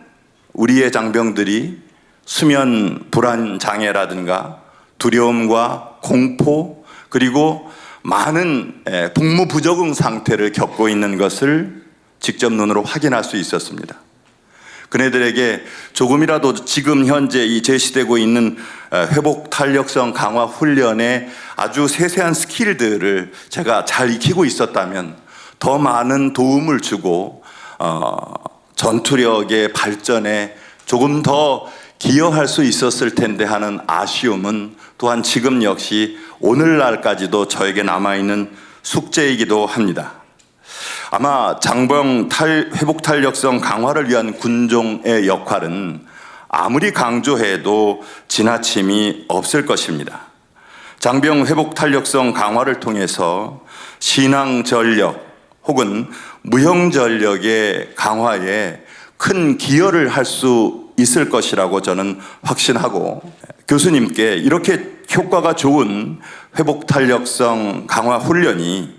우리의 장병들이 수면 불안 장애라든가 두려움과 공포 그리고 많은 복무 부적응 상태를 겪고 있는 것을 직접 눈으로 확인할 수 있었습니다. 그네들에게 조금이라도 지금 현재 이 제시되고 있는 회복 탄력성 강화 훈련의 아주 세세한 스킬들을 제가 잘 익히고 있었다면 더 많은 도움을 주고 전투력의 발전에 조금 더 기여할 수 있었을 텐데 하는 아쉬움은 또한 지금 역시 오늘날까지도 저에게 남아있는 숙제이기도 합니다. 아마 장병 회복 탄력성 강화를 위한 군종의 역할은 아무리 강조해도 지나침이 없을 것입니다. 장병 회복 탄력성 강화를 통해서 신앙 전력 혹은 무형 전력의 강화에 큰 기여를 할 수 있을 것이라고 저는 확신하고 교수님께 이렇게 효과가 좋은 회복 탄력성 강화 훈련이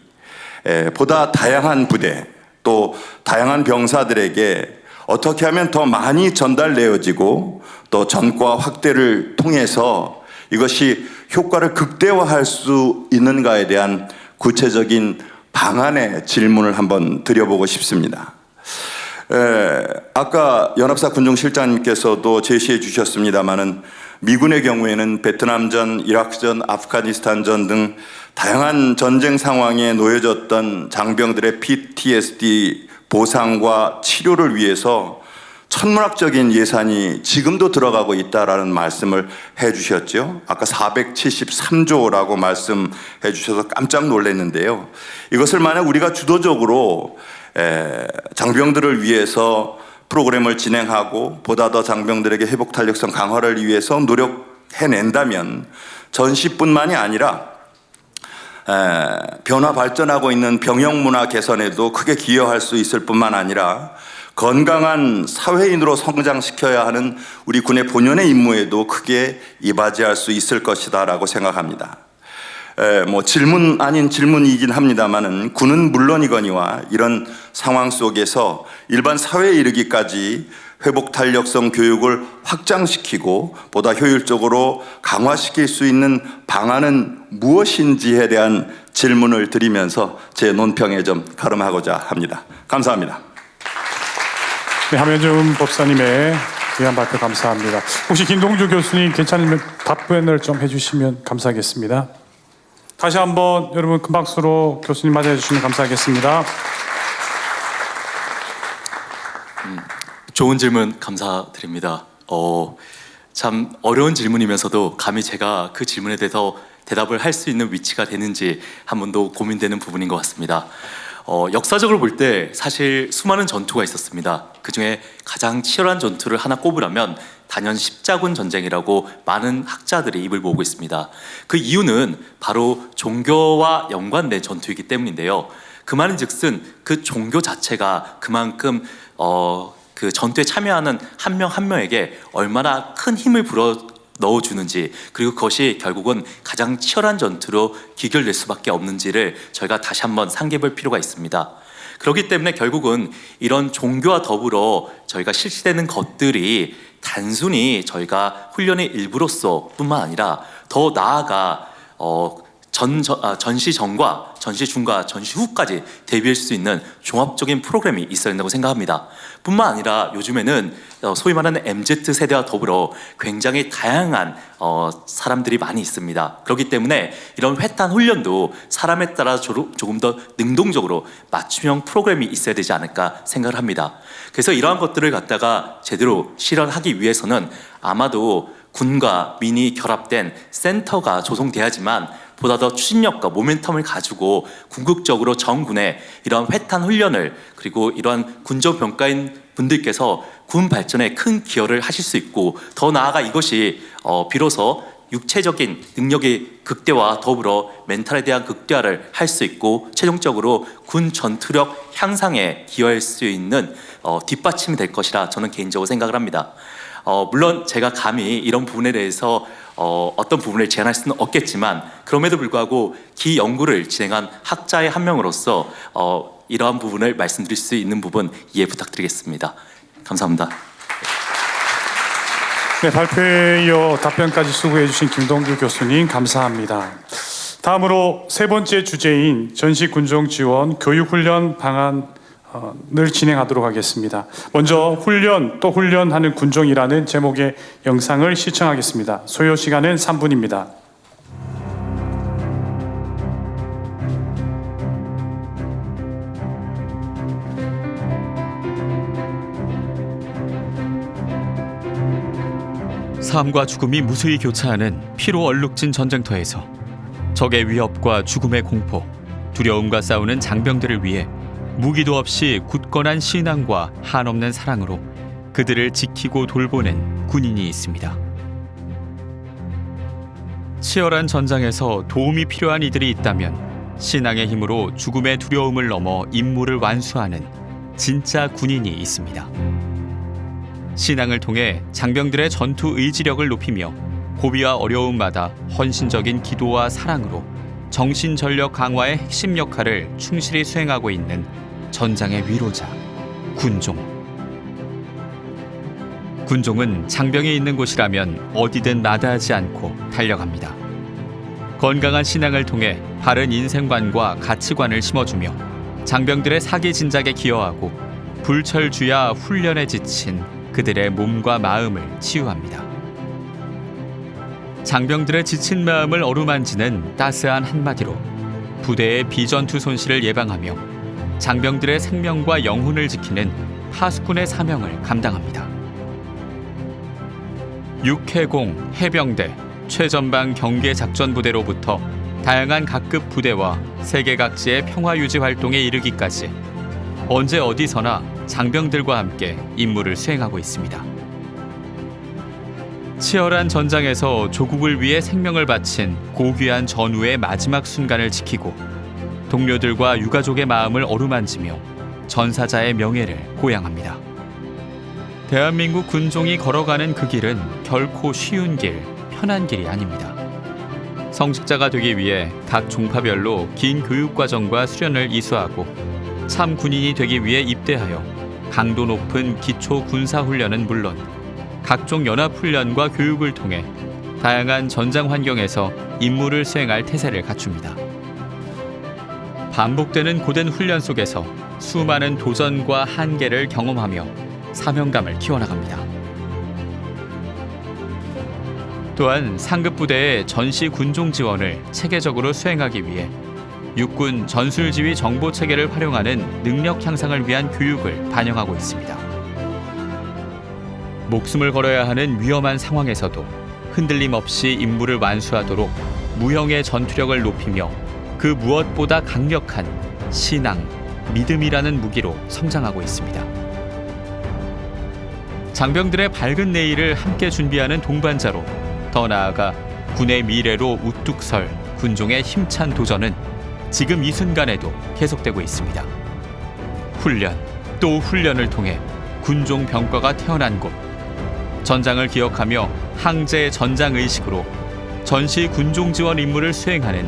보다 다양한 부대 또 다양한 병사들에게 어떻게 하면 더 많이 전달되어지고 또 전과 확대를 통해서 이것이 효과를 극대화할 수 있는가에 대한 구체적인 방안의 질문을 한번 드려보고 싶습니다. 아까 연합사 군종실장님께서도 제시해 주셨습니다마는 미군의 경우에는 베트남전, 이라크전, 아프가니스탄전 등 다양한 전쟁 상황에 놓여졌던 장병들의 PTSD 보상과 치료를 위해서 천문학적인 예산이 지금도 들어가고 있다라는 말씀을 해 주셨죠. 아까 473조라고 말씀해 주셔서 깜짝 놀랐는데요. 이것을 만약 우리가 주도적으로 장병들을 위해서 프로그램을 진행하고 보다 더 장병들에게 회복 탄력성 강화를 위해서 노력해낸다면 전시뿐만이 아니라 변화 발전하고 있는 병영 문화 개선에도 크게 기여할 수 있을 뿐만 아니라 건강한 사회인으로 성장시켜야 하는 우리 군의 본연의 임무에도 크게 이바지할 수 있을 것이다라고 생각합니다. 뭐 질문 아닌 질문이긴 합니다만은 군은 물론이거니와 이런 상황 속에서 일반 사회에 이르기까지 회복 탄력성 교육을 확장시키고 보다 효율적으로 강화시킬 수 있는 방안은 무엇인지에 대한 질문을 드리면서 제 논평에 좀 가름하고자 합니다. 감사합니다. 네, 함현준 법사님의 귀한 발표 감사합니다. 혹시 김동주 교수님 괜찮으면 답변을 좀 해주시면 감사하겠습니다. 다시 한번 여러분 큰 박수로 교수님 맞이해 주시면 감사하겠습니다. 좋은 질문 감사드립니다. 참 어려운 질문이면서도 감히 제가 그 질문에 대해서 대답을 할 수 있는 위치가 되는지 한 번도 고민되는 부분인 것 같습니다. 역사적으로 볼 때 사실 수많은 전투가 있었습니다. 그중에 가장 치열한 전투를 하나 꼽으라면 단연 십자군 전쟁이라고 많은 학자들이 입을 모으고 있습니다. 그 이유는 바로 종교와 연관된 전투이기 때문인데요. 그 말인즉슨 그 종교 자체가 그만큼 그 전투에 참여하는 한 명 한 명에게 얼마나 큰 힘을 불어 넣어주는지, 그리고 그것이 결국은 가장 치열한 전투로 귀결될 수밖에 없는지를 저희가 다시 한번 상기해볼 필요가 있습니다. 그렇기 때문에 결국은 이런 종교와 더불어 저희가 실시되는 것들이 단순히 저희가 훈련의 일부로서 뿐만 아니라 더 나아가 전시 전과 전시 중과 전시 후까지 대비할 수 있는 종합적인 프로그램이 있어야 된다고 생각합니다. 뿐만 아니라 요즘에는 소위 말하는 MZ세대와 더불어 굉장히 다양한 사람들이 많이 있습니다. 그렇기 때문에 이런 회탄 훈련도 사람에 따라 조금 더 능동적으로 맞춤형 프로그램이 있어야 되지 않을까 생각을 합니다. 그래서 이러한 것들을 갖다가 제대로 실현하기 위해서는 아마도 군과 민이 결합된 센터가 조성돼야지만 보다 더 추진력과 모멘텀을 가지고 궁극적으로 전군의 이러한 회탄 훈련을, 그리고 이러한 군정병가인 분들께서 군 발전에 큰 기여를 하실 수 있고, 더 나아가 이것이 비로소 육체적인 능력의 극대화와 더불어 멘탈에 대한 극대화를 할 수 있고 최종적으로 군 전투력 향상에 기여할 수 있는 뒷받침이 될 것이라 저는 개인적으로 생각을 합니다. 물론 제가 감히 이런 부분에 대해서 어떤 부분을 제안할 수는 없겠지만, 그럼에도 불구하고 기 연구를 진행한 학자의 한 명으로서 이러한 부분을 말씀드릴 수 있는 부분 이해 부탁드리겠습니다. 감사합니다. 네, 발표에 이어 답변까지 수고해 주신 김동규 교수님 감사합니다. 다음으로 세 번째 주제인 전시 군종 지원 교육훈련 방안을 진행하도록 하겠습니다. 먼저 훈련 또 훈련하는 군종이라는 제목의 영상을 시청하겠습니다. 소요 시간은 3분입니다. 삶과 죽음이 무수히 교차하는 피로 얼룩진 전쟁터에서 적의 위협과 죽음의 공포, 두려움과 싸우는 장병들을 위해 무기도 없이 굳건한 신앙과 한없는 사랑으로 그들을 지키고 돌보는 군인이 있습니다. 치열한 전장에서 도움이 필요한 이들이 있다면 신앙의 힘으로 죽음의 두려움을 넘어 임무를 완수하는 진짜 군인이 있습니다. 신앙을 통해 장병들의 전투 의지력을 높이며 고비와 어려움마다 헌신적인 기도와 사랑으로 정신전력 강화의 핵심 역할을 충실히 수행하고 있는 전장의 위로자, 군종. 군종은 장병이 있는 곳이라면 어디든 마다하지 않고 달려갑니다. 건강한 신앙을 통해 바른 인생관과 가치관을 심어주며 장병들의 사기 진작에 기여하고 불철주야 훈련에 지친 그들의 몸과 마음을 치유합니다. 장병들의 지친 마음을 어루만지는 따스한 한마디로 부대의 비전투 손실을 예방하며 장병들의 생명과 영혼을 지키는 파수꾼의 사명을 감당합니다. 육해공, 해병대, 최전방 경계작전부대로부터 다양한 각급 부대와 세계 각지의 평화유지 활동에 이르기까지 언제 어디서나 장병들과 함께 임무를 수행하고 있습니다. 치열한 전장에서 조국을 위해 생명을 바친 고귀한 전우의 마지막 순간을 지키고 동료들과 유가족의 마음을 어루만지며 전사자의 명예를 고양합니다. 대한민국 군종이 걸어가는 그 길은 결코 쉬운 길, 편한 길이 아닙니다. 성직자가 되기 위해 각 종파별로 긴 교육과정과 수련을 이수하고 참 군인이 되기 위해 입대하여 강도 높은 기초 군사훈련은 물론 각종 연합훈련과 교육을 통해 다양한 전장 환경에서 임무를 수행할 태세를 갖춥니다. 반복되는 고된 훈련 속에서 수많은 도전과 한계를 경험하며 사명감을 키워나갑니다. 또한 상급부대의 전시 군종 지원을 체계적으로 수행하기 위해 육군 전술지휘 정보체계를 활용하는 능력 향상을 위한 교육을 반영하고 있습니다. 목숨을 걸어야 하는 위험한 상황에서도 흔들림 없이 임무를 완수하도록 무형의 전투력을 높이며 그 무엇보다 강력한 신앙, 믿음이라는 무기로 성장하고 있습니다. 장병들의 밝은 내일을 함께 준비하는 동반자로 더 나아가 군의 미래로 우뚝 설 군종의 힘찬 도전은 지금 이 순간에도 계속되고 있습니다. 훈련, 또 훈련을 통해 군종 병과가 태어난 곳, 전장을 기억하며 항제 전장 의식으로 전시 군종 지원 임무를 수행하는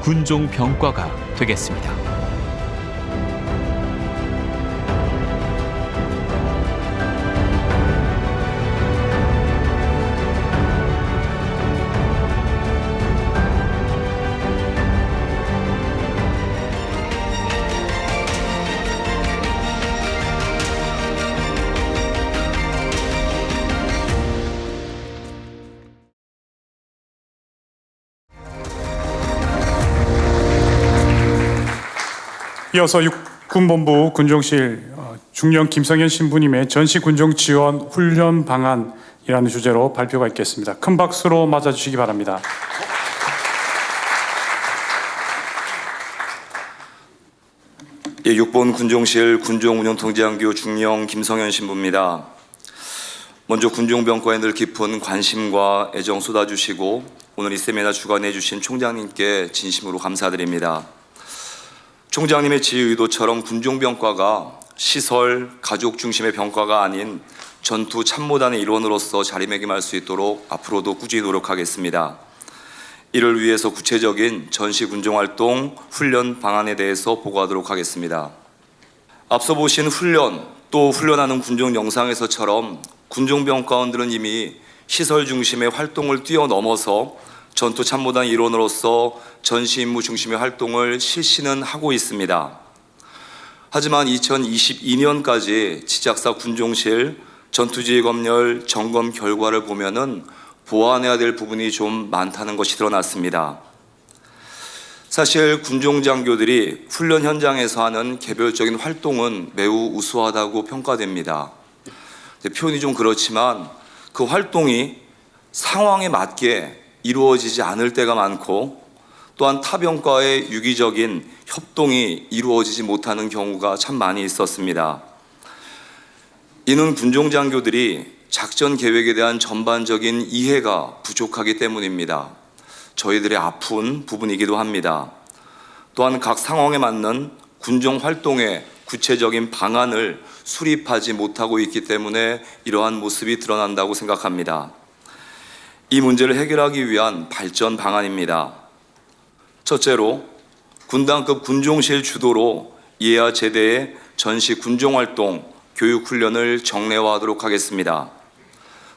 군종 병과가 되겠습니다. 이어서 육군본부 군종실 중령 김성현 신부님의 전시 군종 지원 훈련 방안이라는 주제로 발표가 있겠습니다. 큰 박수로 맞아주시기 바랍니다. 예, 6번 군종실 군종운영통제장교 중령 김성현 신부입니다. 먼저 군종병과에 늘 깊은 관심과 애정 쏟아주시고 오늘 이 세미나 주관해 주신 총장님께 진심으로 감사드립니다. 총장님의 지휘 의도처럼 군종병과가 시설, 가족 중심의 병과가 아닌 전투 참모단의 일원으로서 자리매김할 수 있도록 앞으로도 꾸준히 노력하겠습니다. 이를 위해서 구체적인 전시 군종활동 훈련 방안에 대해서 보고하도록 하겠습니다. 앞서 보신 훈련, 또 훈련하는 군종 영상에서처럼 군종병과원들은 이미 시설 중심의 활동을 뛰어넘어서 전투 참모단 일원으로서 전시 임무 중심의 활동을 실시는 하고 있습니다. 하지만 2022년까지 지작사 군종실 전투지휘 검열 점검 결과를 보면은 보완해야 될 부분이 좀 많다는 것이 드러났습니다. 사실 군종장교들이 훈련 현장에서 하는 개별적인 활동은 매우 우수하다고 평가됩니다. 표현이 좀 그렇지만 그 활동이 상황에 맞게 이루어지지 않을 때가 많고 또한 타 병과의 유기적인 협동이 이루어지지 못하는 경우가 참 많이 있었습니다. 이는 군종장교들이 작전 계획에 대한 전반적인 이해가 부족하기 때문입니다. 저희들의 아픈 부분이기도 합니다. 또한 각 상황에 맞는 군종 활동의 구체적인 방안을 수립하지 못하고 있기 때문에 이러한 모습이 드러난다고 생각합니다. 이 문제를 해결하기 위한 발전 방안입니다. 첫째로 군단급 군종실 주도로 이해와 제대의 전시 군종활동 교육훈련을 정례화하도록 하겠습니다.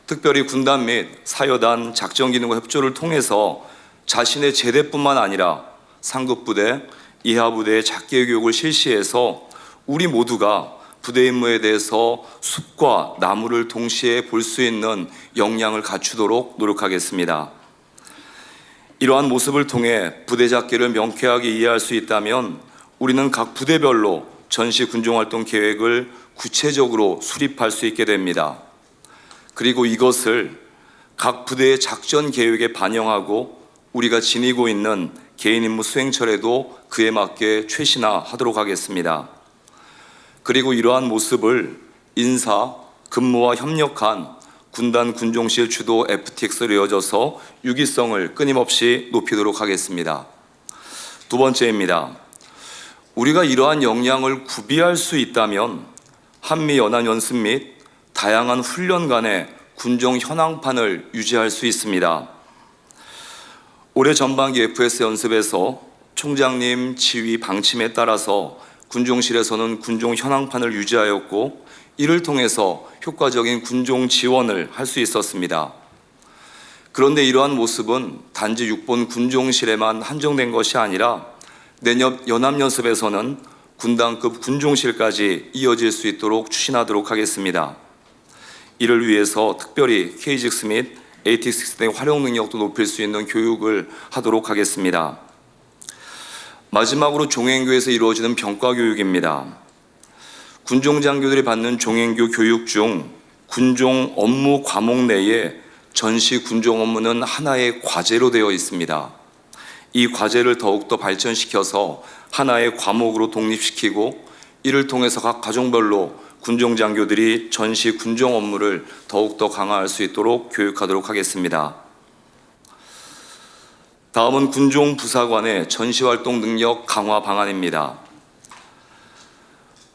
특별히 군단 및 사여단 작전기능과 협조를 통해서 자신의 제대뿐만 아니라 상급부대, 이하부대의 작계 교육을 실시해서 우리 모두가 부대 임무에 대해서 숲과 나무를 동시에 볼 수 있는 역량을 갖추도록 노력하겠습니다. 이러한 모습을 통해 부대 잡기를 명쾌하게 이해할 수 있다면 우리는 각 부대별로 전시 군종활동 계획을 구체적으로 수립할 수 있게 됩니다. 그리고 이것을 각 부대의 작전 계획에 반영하고 우리가 지니고 있는 개인 임무 수행철에도 그에 맞게 최신화하도록 하겠습니다. 그리고 이러한 모습을 인사, 근무와 협력한 군단 군종실 주도 FTX로 이어져서 유기성을 끊임없이 높이도록 하겠습니다. 두 번째입니다. 우리가 이러한 역량을 구비할 수 있다면 한미연합연습 및 다양한 훈련 간의 군종 현황판을 유지할 수 있습니다. 올해 전반기 FS 연습에서 총장님 지휘 방침에 따라서 군종실에서는 군종 현황판을 유지하였고 이를 통해서 효과적인 군종 지원을 할 수 있었습니다. 그런데 이러한 모습은 단지 6본 군종실에만 한정된 것이 아니라 내년 연합연습에서는 군단급 군종실까지 이어질 수 있도록 추진하도록 하겠습니다. 이를 위해서 특별히 KGX 및 AT6 등 활용 능력도 높일 수 있는 교육을 하도록 하겠습니다. 마지막으로 종행교에서 이루어지는 병과 교육입니다. 군종 장교들이 받는 종행교 교육 중 군종 업무 과목 내에 전시 군종 업무는 하나의 과제로 되어 있습니다. 이 과제를 더욱더 발전시켜서 하나의 과목으로 독립시키고 이를 통해서 각 가정별로 군종 장교들이 전시 군종 업무를 더욱더 강화할 수 있도록 교육하도록 하겠습니다. 다음은 군종 부사관의 전시활동 능력 강화 방안입니다.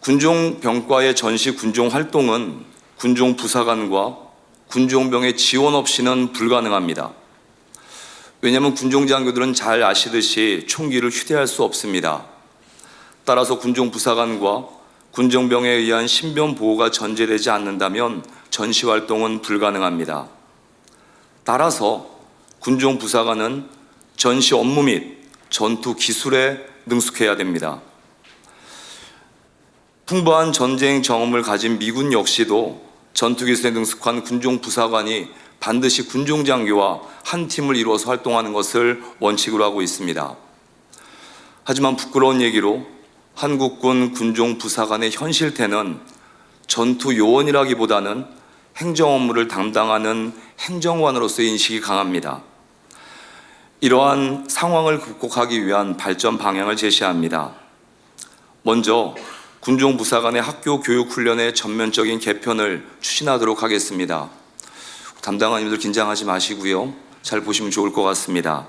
군종 병과의 전시 군종 활동은 군종 부사관과 군종병의 지원 없이는 불가능합니다. 왜냐하면 군종 장교들은 잘 아시듯이 총기를 휴대할 수 없습니다. 따라서 군종 부사관과 군종병에 의한 신변 보호가 전제되지 않는다면 전시 활동은 불가능합니다. 따라서 군종 부사관은 전시 업무 및 전투 기술에 능숙해야 됩니다. 풍부한 전쟁 경험을 가진 미군 역시도 전투 기술에 능숙한 군종 부사관이 반드시 군종 장교와 한 팀을 이루어서 활동하는 것을 원칙으로 하고 있습니다. 하지만 부끄러운 얘기로 한국군 군종 부사관의 현실태는 전투 요원이라기보다는 행정 업무를 담당하는 행정관으로서의 인식이 강합니다. 이러한 상황을 극복하기 위한 발전 방향을 제시합니다. 먼저 군종 부사관의 학교 교육 훈련의 전면적인 개편을 추진하도록 하겠습니다. 담당관님들 긴장하지 마시고요. 잘 보시면 좋을 것 같습니다.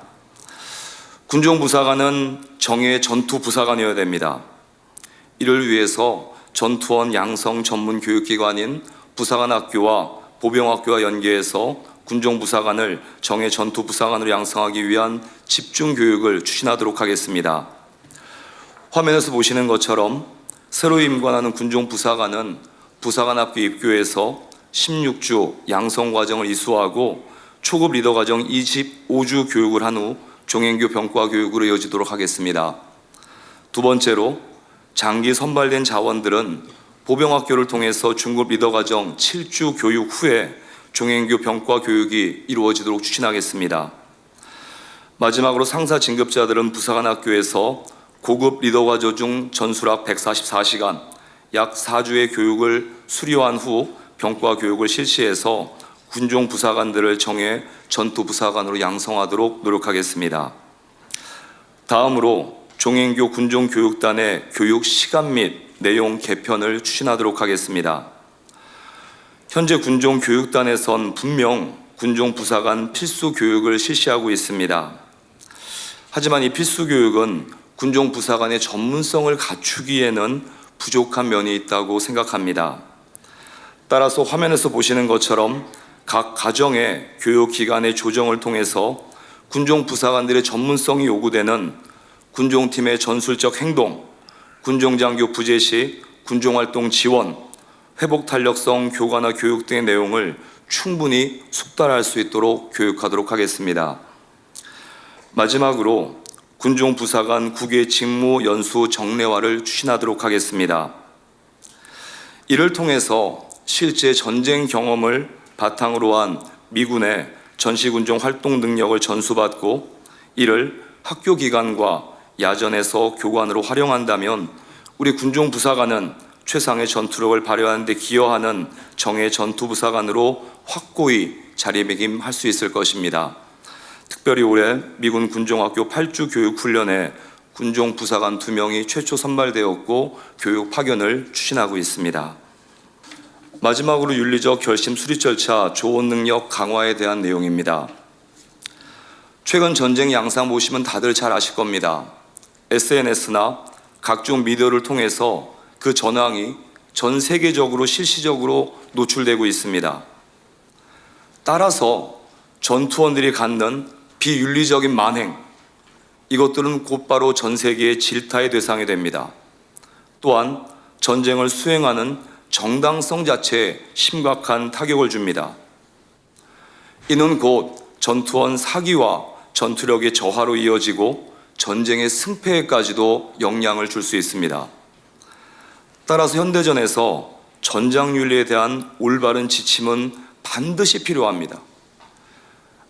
군종 부사관은 정예의 전투 부사관이어야 됩니다. 이를 위해서 전투원 양성 전문 교육기관인 부사관학교와 보병학교와 연계해서 군종 부사관을 정예 전투 부사관으로 양성하기 위한 집중 교육을 추진하도록 하겠습니다. 화면에서 보시는 것처럼 새로 임관하는 군종 부사관은 부사관학교 입교에서 16주 양성 과정을 이수하고 초급 리더 과정 25주 교육을 한 후 종행교 병과 교육으로 이어지도록 하겠습니다. 두 번째로 장기 선발된 자원들은 보병학교를 통해서 중급 리더 과정 7주 교육 후에 종행교 병과 교육이 이루어지도록 추진하겠습니다. 마지막으로 상사 진급자들은 부사관학교에서 고급 리더 과정 중 전술학 144시간, 약 4주의 교육을 수료한 후 병과 교육을 실시해서 군종 부사관들을 정해 전투 부사관으로 양성하도록 노력하겠습니다. 다음으로 종행교 군종 교육단의 교육 시간 및 내용 개편을 추진하도록 하겠습니다. 현재 군종 교육단에선 분명 군종 부사관 필수 교육을 실시하고 있습니다. 하지만 이 필수 교육은 군종 부사관의 전문성을 갖추기에는 부족한 면이 있다고 생각합니다. 따라서 화면에서 보시는 것처럼 각 가정의 교육기관의 조정을 통해서 군종 부사관들의 전문성이 요구되는 군종팀의 전술적 행동, 군종장교 부재 시 군종활동 지원, 회복 탄력성 교관화 교육 등의 내용을 충분히 숙달할 수 있도록 교육하도록 하겠습니다. 마지막으로 군종 부사관 국외 직무 연수 정례화를 추진하도록 하겠습니다. 이를 통해서 실제 전쟁 경험을 바탕으로 한 미군의 전시군종 활동 능력을 전수받고 이를 학교 기관과 야전에서 교관으로 활용한다면 우리 군종 부사관은 최상의 전투력을 발휘하는 데 기여하는 정예 전투 부사관으로 확고히 자리매김할 수 있을 것입니다. 특별히 올해 미군 군종학교 8주 교육 훈련에 군종 부사관 2명이 최초 선발되었고 교육 파견을 추진하고 있습니다. 마지막으로 윤리적 결심 수립 절차 조언 능력 강화에 대한 내용입니다. 최근 전쟁 양상 보시면 다들 잘 아실 겁니다. SNS나 각종 미디어를 통해서 그 전황이 전 세계적으로 실시적으로 노출되고 있습니다. 따라서 전투원들이 갖는 비윤리적인 만행, 이것들은 곧바로 전 세계의 질타의 대상이 됩니다. 또한 전쟁을 수행하는 정당성 자체에 심각한 타격을 줍니다. 이는 곧 전투원 사기와 전투력의 저하로 이어지고 전쟁의 승패에까지도 영향을 줄 수 있습니다. 따라서 현대전에서 전장윤리에 대한 올바른 지침은 반드시 필요합니다.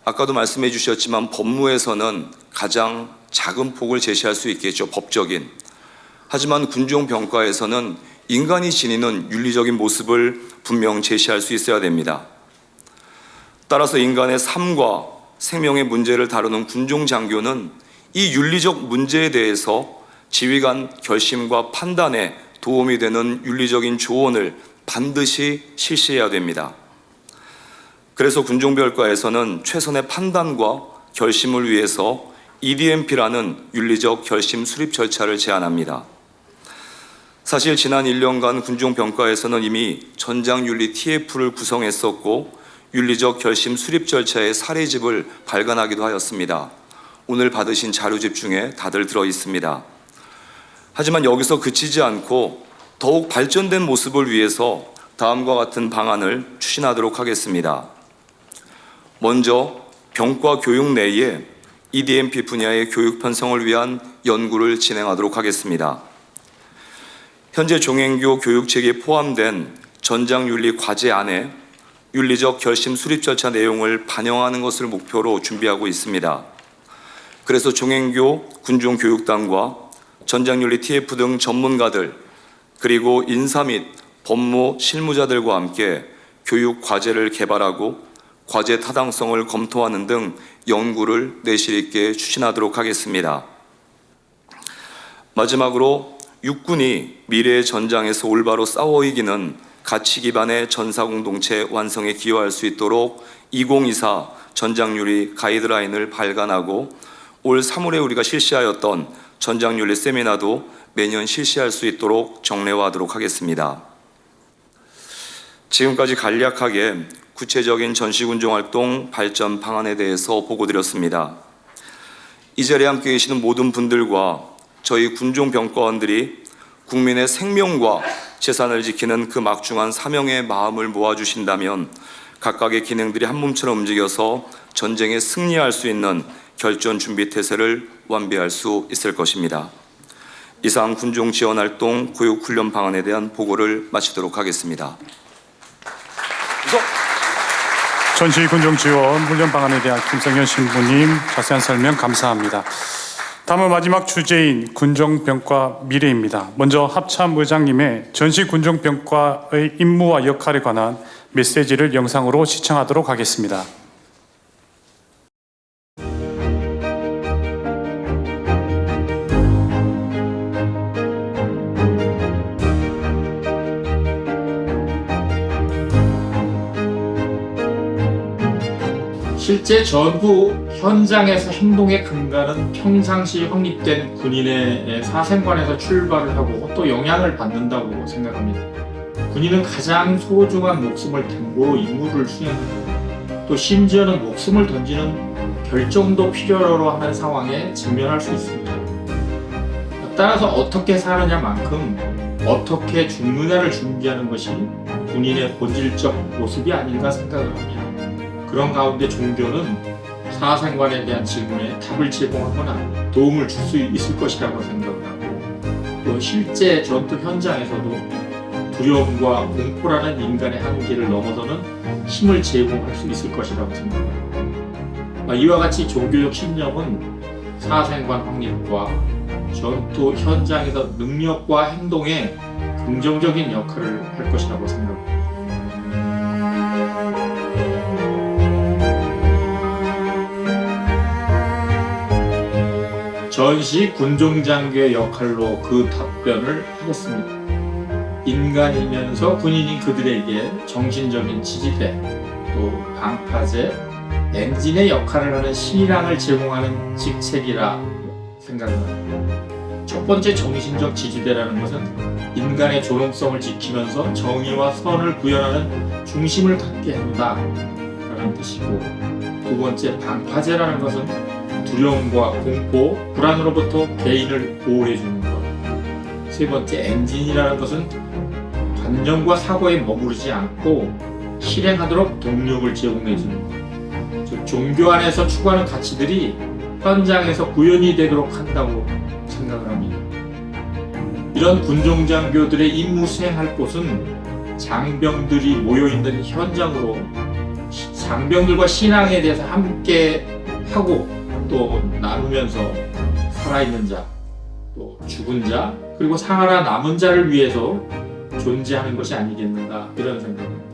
아까도 말씀해 주셨지만 법무에서는 가장 작은 폭을 제시할 수 있겠죠, 법적인. 하지만 군종병과에서는 인간이 지니는 윤리적인 모습을 분명 제시할 수 있어야 됩니다. 따라서 인간의 삶과 생명의 문제를 다루는 군종장교는 이 윤리적 문제에 대해서 지휘관 결심과 판단에 도움이 되는 윤리적인 조언을 반드시 실시해야 됩니다. 그래서 군종별과에서는 최선의 판단과 결심을 위해서 EDMP라는 윤리적 결심 수립 절차를 제안합니다. 사실 지난 1년간 군종병과에서는 이미 전장윤리 TF를 구성했었고 윤리적 결심 수립 절차의 사례집을 발간하기도 하였습니다. 오늘 받으신 자료집 중에 다들 들어 있습니다. 하지만 여기서 그치지 않고 더욱 발전된 모습을 위해서 다음과 같은 방안을 추진하도록 하겠습니다. 먼저 병과 교육 내에 EDMP 분야의 교육 편성을 위한 연구를 진행하도록 하겠습니다. 현재 종행교 교육체계에 포함된 전장윤리 과제 안에 윤리적 결심 수립 절차 내용을 반영하는 것을 목표로 준비하고 있습니다. 그래서 종행교 군종교육단과 전장윤리 TF 등 전문가들 그리고 인사 및 법무 실무자들과 함께 교육 과제를 개발하고 과제 타당성을 검토하는 등 연구를 내실 있게 추진하도록 하겠습니다. 마지막으로 육군이 미래의 전장에서 올바로 싸워 이기는 가치 기반의 전사공동체 완성에 기여할 수 있도록 2024 전장윤리 가이드라인을 발간하고 올 3월에 우리가 실시하였던 전장윤리 세미나도 매년 실시할 수 있도록 정례화하도록 하겠습니다. 지금까지 간략하게 구체적인 전시군종활동 발전 방안에 대해서 보고드렸습니다. 이 자리에 함께 계시는 모든 분들과 저희 군종병과원들이 국민의 생명과 재산을 지키는 그 막중한 사명의 마음을 모아주신다면 각각의 기능들이 한 몸처럼 움직여서 전쟁에 승리할 수 있는 결전 준비 태세를 완비할 수 있을 것입니다. 이상 군종 지원활동 교육훈련 방안에 대한 보고를 마치도록 하겠습니다. 전시군종 지원 훈련 방안에 대한 김성현 신부님 자세한 설명 감사합니다. 다음은 마지막 주제인 군종병과 미래입니다. 먼저 합참 의장님의 전시군종병과의 임무와 역할에 관한 메시지를 영상으로 시청하도록 하겠습니다. 실제 전후 현장에서 행동의 근간은 평상시 확립된 군인의 사생관에서 출발을 하고 또 영향을 받는다고 생각합니다. 군인은 가장 소중한 목숨을 담고 임무를 수행하고 또 심지어는 목숨을 던지는 결정도 필요로 하는 상황에 직면할 수 있습니다. 따라서 어떻게 사느냐만큼 어떻게 죽느냐를 준비하는 것이 군인의 본질적 모습이 아닌가 생각을 합니다. 그런 가운데 종교는 사생관에 대한 질문에 답을 제공하거나 도움을 줄 수 있을 것이라고 생각을 하고 또 실제 전투 현장에서도 두려움과 공포라는 인간의 한계를 넘어서는 힘을 제공할 수 있을 것이라고 생각합니다. 이와 같이 종교적 신념은 사생관 확립과 전투 현장에서 능력과 행동에 긍정적인 역할을 할 것이라고 생각합니다. 전시 군종장교의 역할로 그 답변을 하겠습니다. 인간이면서 군인인 그들에게 정신적인 지지대, 또 방파제, 엔진의 역할을 하는 신앙을 제공하는 직책이라 생각합니다. 첫 번째 정신적 지지대라는 것은 인간의 존엄성을 지키면서 정의와 선을 구현하는 중심을 갖게 한다라는 뜻이고, 두 번째 방파제라는 것은 두려움과 공포, 불안으로부터 개인을 보호해주는 것. 세 번째 엔진이라는 것은 관념과 사고에 머무르지 않고 실행하도록 동력을 제공해주는 것. 즉, 종교 안에서 추구하는 가치들이 현장에서 구현이 되도록 한다고 생각을 합니다. 이런 군종장교들의 임무 수행할 곳은 장병들이 모여있는 현장으로 장병들과 신앙에 대해서 함께 하고 또 나누면서 살아있는 자, 또 죽은 자, 그리고 살아 남은 자를 위해서 존재하는 것이 아니겠는가, 이런 생각입니다.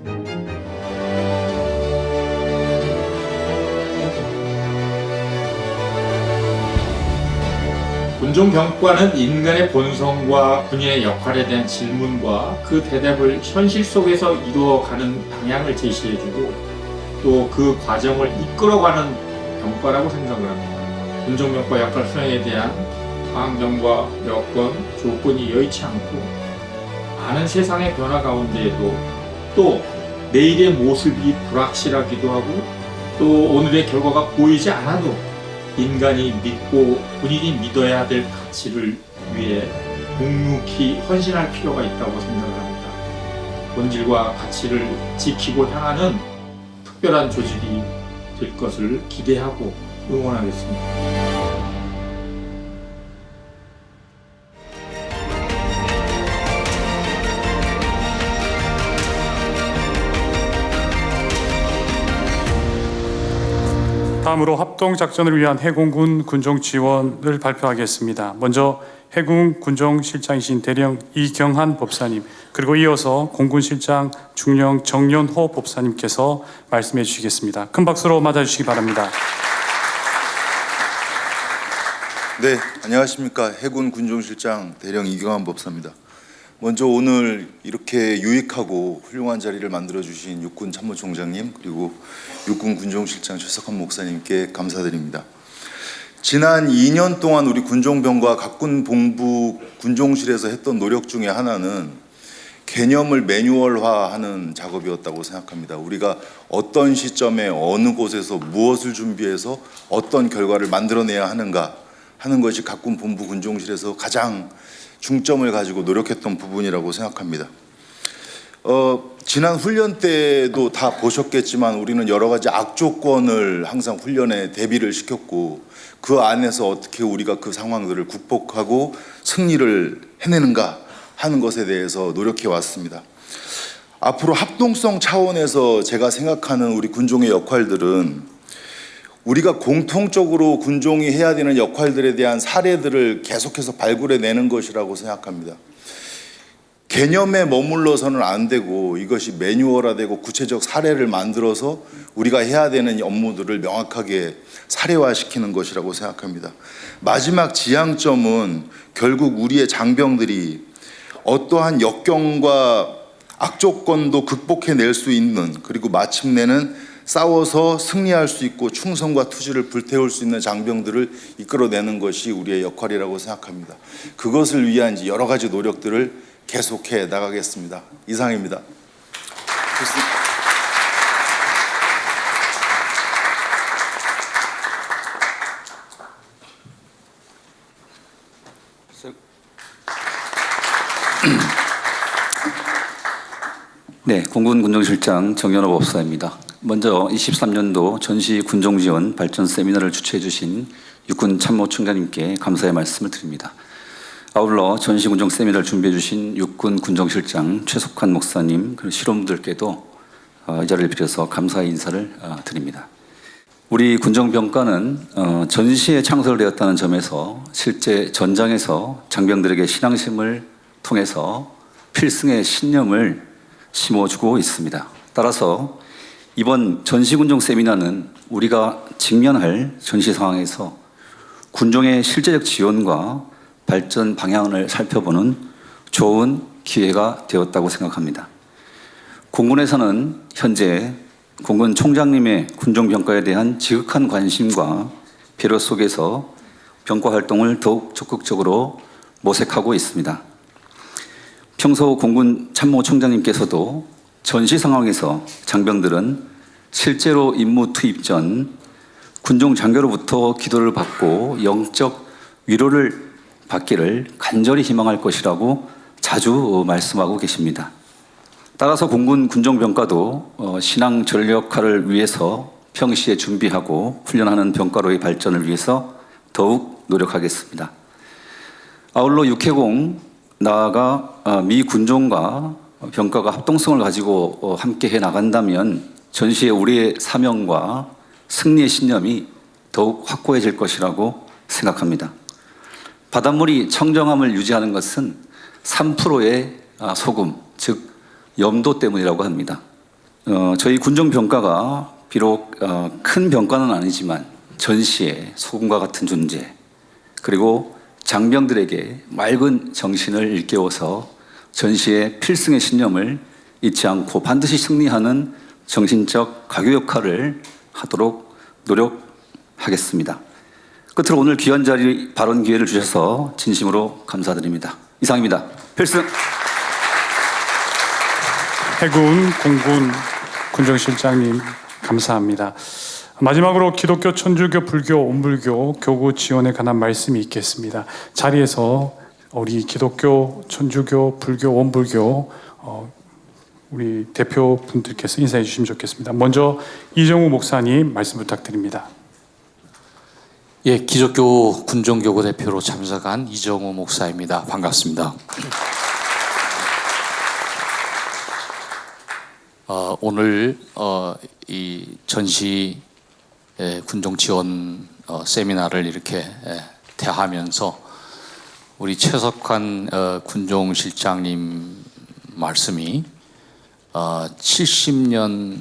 군종병과는 인간의 본성과 군인의 역할에 대한 질문과 그 대답을 현실 속에서 이루어가는 방향을 제시해주고 또 그 과정을 이끌어가는 병과라고 생각을 합니다. 군종병과 역할 수행에 대한 환경과 여건, 조건이 여의치 않고 많은 세상의 변화 가운데에도 또 내일의 모습이 불확실하기도 하고 또 오늘의 결과가 보이지 않아도 인간이 믿고 군인이 믿어야 될 가치를 위해 묵묵히 헌신할 필요가 있다고 생각을 합니다. 본질과 가치를 지키고 향하는 특별한 조직이 될 것을 기대하고 응원하겠습니다. 다음으로 합동작전을 위한 해군군 군종 지원을 발표하겠습니다. 먼저 해군 군종실장이신 대령 이경한 법사님, 그리고 이어서 공군실장 중령 정연호 법사님께서 말씀해 주시겠습니다. 큰 박수로 맞아주시기 바랍니다. 네, 안녕하십니까. 해군 군종실장 대령 이경한 법사입니다. 먼저 오늘 이렇게 유익하고 훌륭한 자리를 만들어주신 육군 참모총장님, 그리고 육군 군종실장 최석환 목사님께 감사드립니다. 지난 2년 동안 우리 군종병과 각군 본부 군종실에서 했던 노력 중에 하나는 개념을 매뉴얼화하는 작업이었다고 생각합니다. 우리가 어떤 시점에 어느 곳에서 무엇을 준비해서 어떤 결과를 만들어내야 하는가 하는 것이 각군 본부 군종실에서 가장 중점을 가지고 노력했던 부분이라고 생각합니다. 지난 훈련 때도 다 보셨겠지만 우리는 여러 가지 악조건을 항상 훈련에 대비를 시켰고 그 안에서 어떻게 우리가 그 상황들을 극복하고 승리를 해내는가 하는 것에 대해서 노력해 왔습니다. 앞으로 합동성 차원에서 제가 생각하는 우리 군종의 역할들은 우리가 공통적으로 군종이 해야 되는 역할들에 대한 사례들을 계속해서 발굴해내는 것이라고 생각합니다. 개념에 머물러서는 안 되고 이것이 매뉴얼화되고 구체적 사례를 만들어서 우리가 해야 되는 업무들을 명확하게 사례화시키는 것이라고 생각합니다. 마지막 지향점은 결국 우리의 장병들이 어떠한 역경과 악조건도 극복해낼 수 있는, 그리고 마침내는 싸워서 승리할 수 있고 충성과 투지를 불태울 수 있는 장병들을 이끌어내는 것이 우리의 역할이라고 생각합니다. 그것을 위한 여러 가지 노력들을 계속해 나가겠습니다. 이상입니다. 네, 공군 군종실장 정연호 법사입니다. 먼저 23년도 전시 군종지원 발전 세미나를 주최해 주신 육군 참모총장님께 감사의 말씀을 드립니다. 아울러 전시군종 세미나를 준비해 주신 육군 군정실장 최석환 목사님 그리고 실험들께도 이 자리를 빌어서 감사의 인사를 드립니다. 우리 군정병과는 전시에 창설되었다는 점에서 실제 전장에서 장병들에게 신앙심을 통해서 필승의 신념을 심어주고 있습니다. 따라서 이번 전시군종 세미나는 우리가 직면할 전시 상황에서 군종의 실제적 지원과 발전 방향을 살펴보는 좋은 기회가 되었다고 생각합니다. 공군에서는 현재 공군 총장님의 군종병과에 대한 지극한 관심과 배려 속에서 병과 활동을 더욱 적극적으로 모색하고 있습니다. 평소 공군 참모총장님께서도 전시 상황에서 장병들은 실제로 임무 투입 전 군종 장교로부터 기도를 받고 영적 위로를 받기를 간절히 희망할 것이라고 자주 말씀하고 계십니다. 따라서 공군 군정병과도 신앙 전력화를 위해서 평시에 준비하고 훈련하는 병과로의 발전을 위해서 더욱 노력하겠습니다. 아울러 육해공 나아가 미 군종과 병과가 합동성을 가지고 함께 해 나간다면 전시의 우리의 사명과 승리의 신념이 더욱 확고해질 것이라고 생각합니다. 바닷물이 청정함을 유지하는 것은 3%의 소금, 즉 염도 때문이라고 합니다. 저희 군종병과가 비록 큰 병과는 아니지만 전시에 소금과 같은 존재, 그리고 장병들에게 맑은 정신을 일깨워서 전시의 필승의 신념을 잊지 않고 반드시 승리하는 정신적 가교 역할을 하도록 노력하겠습니다. 끝으로 오늘 귀한 자리 발언 기회를 주셔서 진심으로 감사드립니다. 이상입니다. 필승! 해군 공군 군정실장님 감사합니다. 마지막으로 기독교, 천주교, 불교, 온불교 교구 지원에 관한 말씀이 있겠습니다. 자리에서 우리 기독교, 천주교, 불교, 온불교 우리 대표분들께서 인사해 주시면 좋겠습니다. 먼저 이정우 목사님 말씀 부탁드립니다. 예, 기독교 군정교구 대표로 참석한 이정우 목사입니다. 반갑습니다. 오늘 이 전시 군종 지원 세미나를 이렇게 대하면서 우리 최석환 군종실장님 말씀이 70년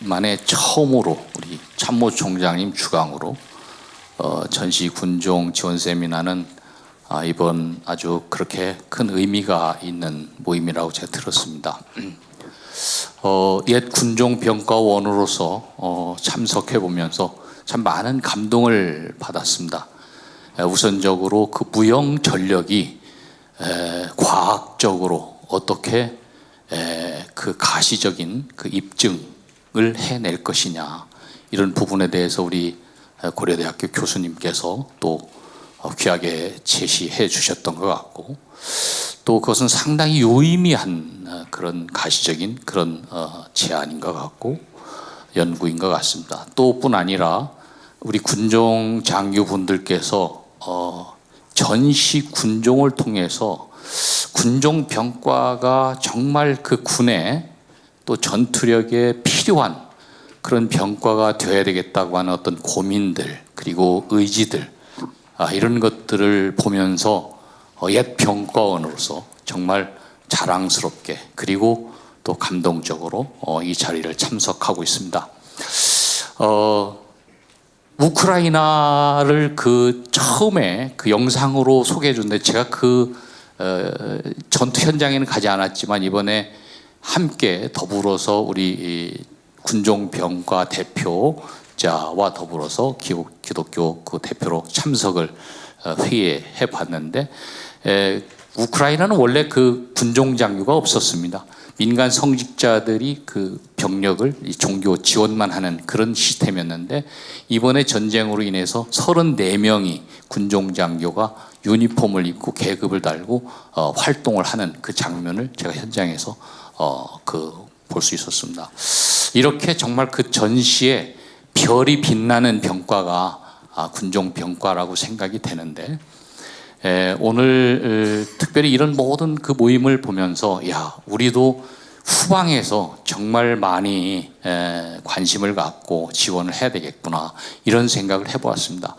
만에 처음으로 우리 참모총장님 주강으로 전시 군종 지원 세미나는 이번 아주 그렇게 큰 의미가 있는 모임이라고 제가 들었습니다. 옛 군종병과원으로서 참석해 보면서 참 많은 감동을 받았습니다. 우선적으로 그 무형 전력이 과학적으로 어떻게 그 가시적인 그 입증을 해낼 것이냐, 이런 부분에 대해서 우리 고려대학교 교수님께서 또 귀하게 제시해 주셨던 것 같고, 또 그것은 상당히 유의미한 그런 가시적인 그런 제안인 것 같고 연구인 것 같습니다. 또 뿐 아니라 우리 군종 장교분들께서 전시 군종을 통해서 군종 병과가 정말 그 군의 또 전투력에 필요한 그런 병과가 되어야 되겠다고 하는 어떤 고민들, 그리고 의지들, 이런 것들을 보면서 옛 병과원으로서 정말 자랑스럽게 그리고 또 감동적으로 이 자리를 참석하고 있습니다. 우크라이나를 그 처음에 그 영상으로 소개해 줬는데 제가 그 전투 현장에는 가지 않았지만 이번에 함께 더불어서 우리 군종병과 대표자와 더불어서 기독교 그 대표로 참석을 회의에 해봤는데, 우크라이나는 원래 그 군종 장교가 없었습니다. 민간 성직자들이 그 병력을 종교 지원만 하는 그런 시스템이었는데, 이번에 전쟁으로 인해서 34명이 군종 장교가 유니폼을 입고 계급을 달고 활동을 하는 그 장면을 제가 현장에서 볼 수 있었습니다. 이렇게 정말 그 전시에 별이 빛나는 병과가 군종 병과라고 생각이 되는데, 오늘 특별히 이런 모든 그 모임을 보면서 야, 우리도 후방에서 정말 많이 관심을 갖고 지원을 해야 되겠구나 이런 생각을 해보았습니다.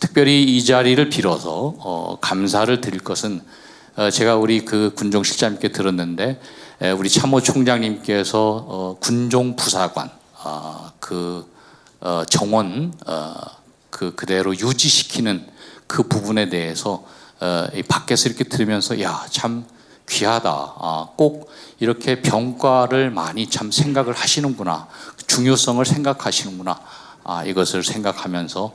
특별히 이 자리를 빌어서 감사를 드릴 것은 제가 우리 그 군종실장님께 들었는데 우리 참모총장님께서 군종부사관 정원 그대로 유지시키는 그 부분에 대해서 밖에서 이렇게 들으면서 야, 참 귀하다. 꼭 이렇게 병과를 많이 참 생각을 하시는구나. 중요성을 생각하시는구나. 이것을 생각하면서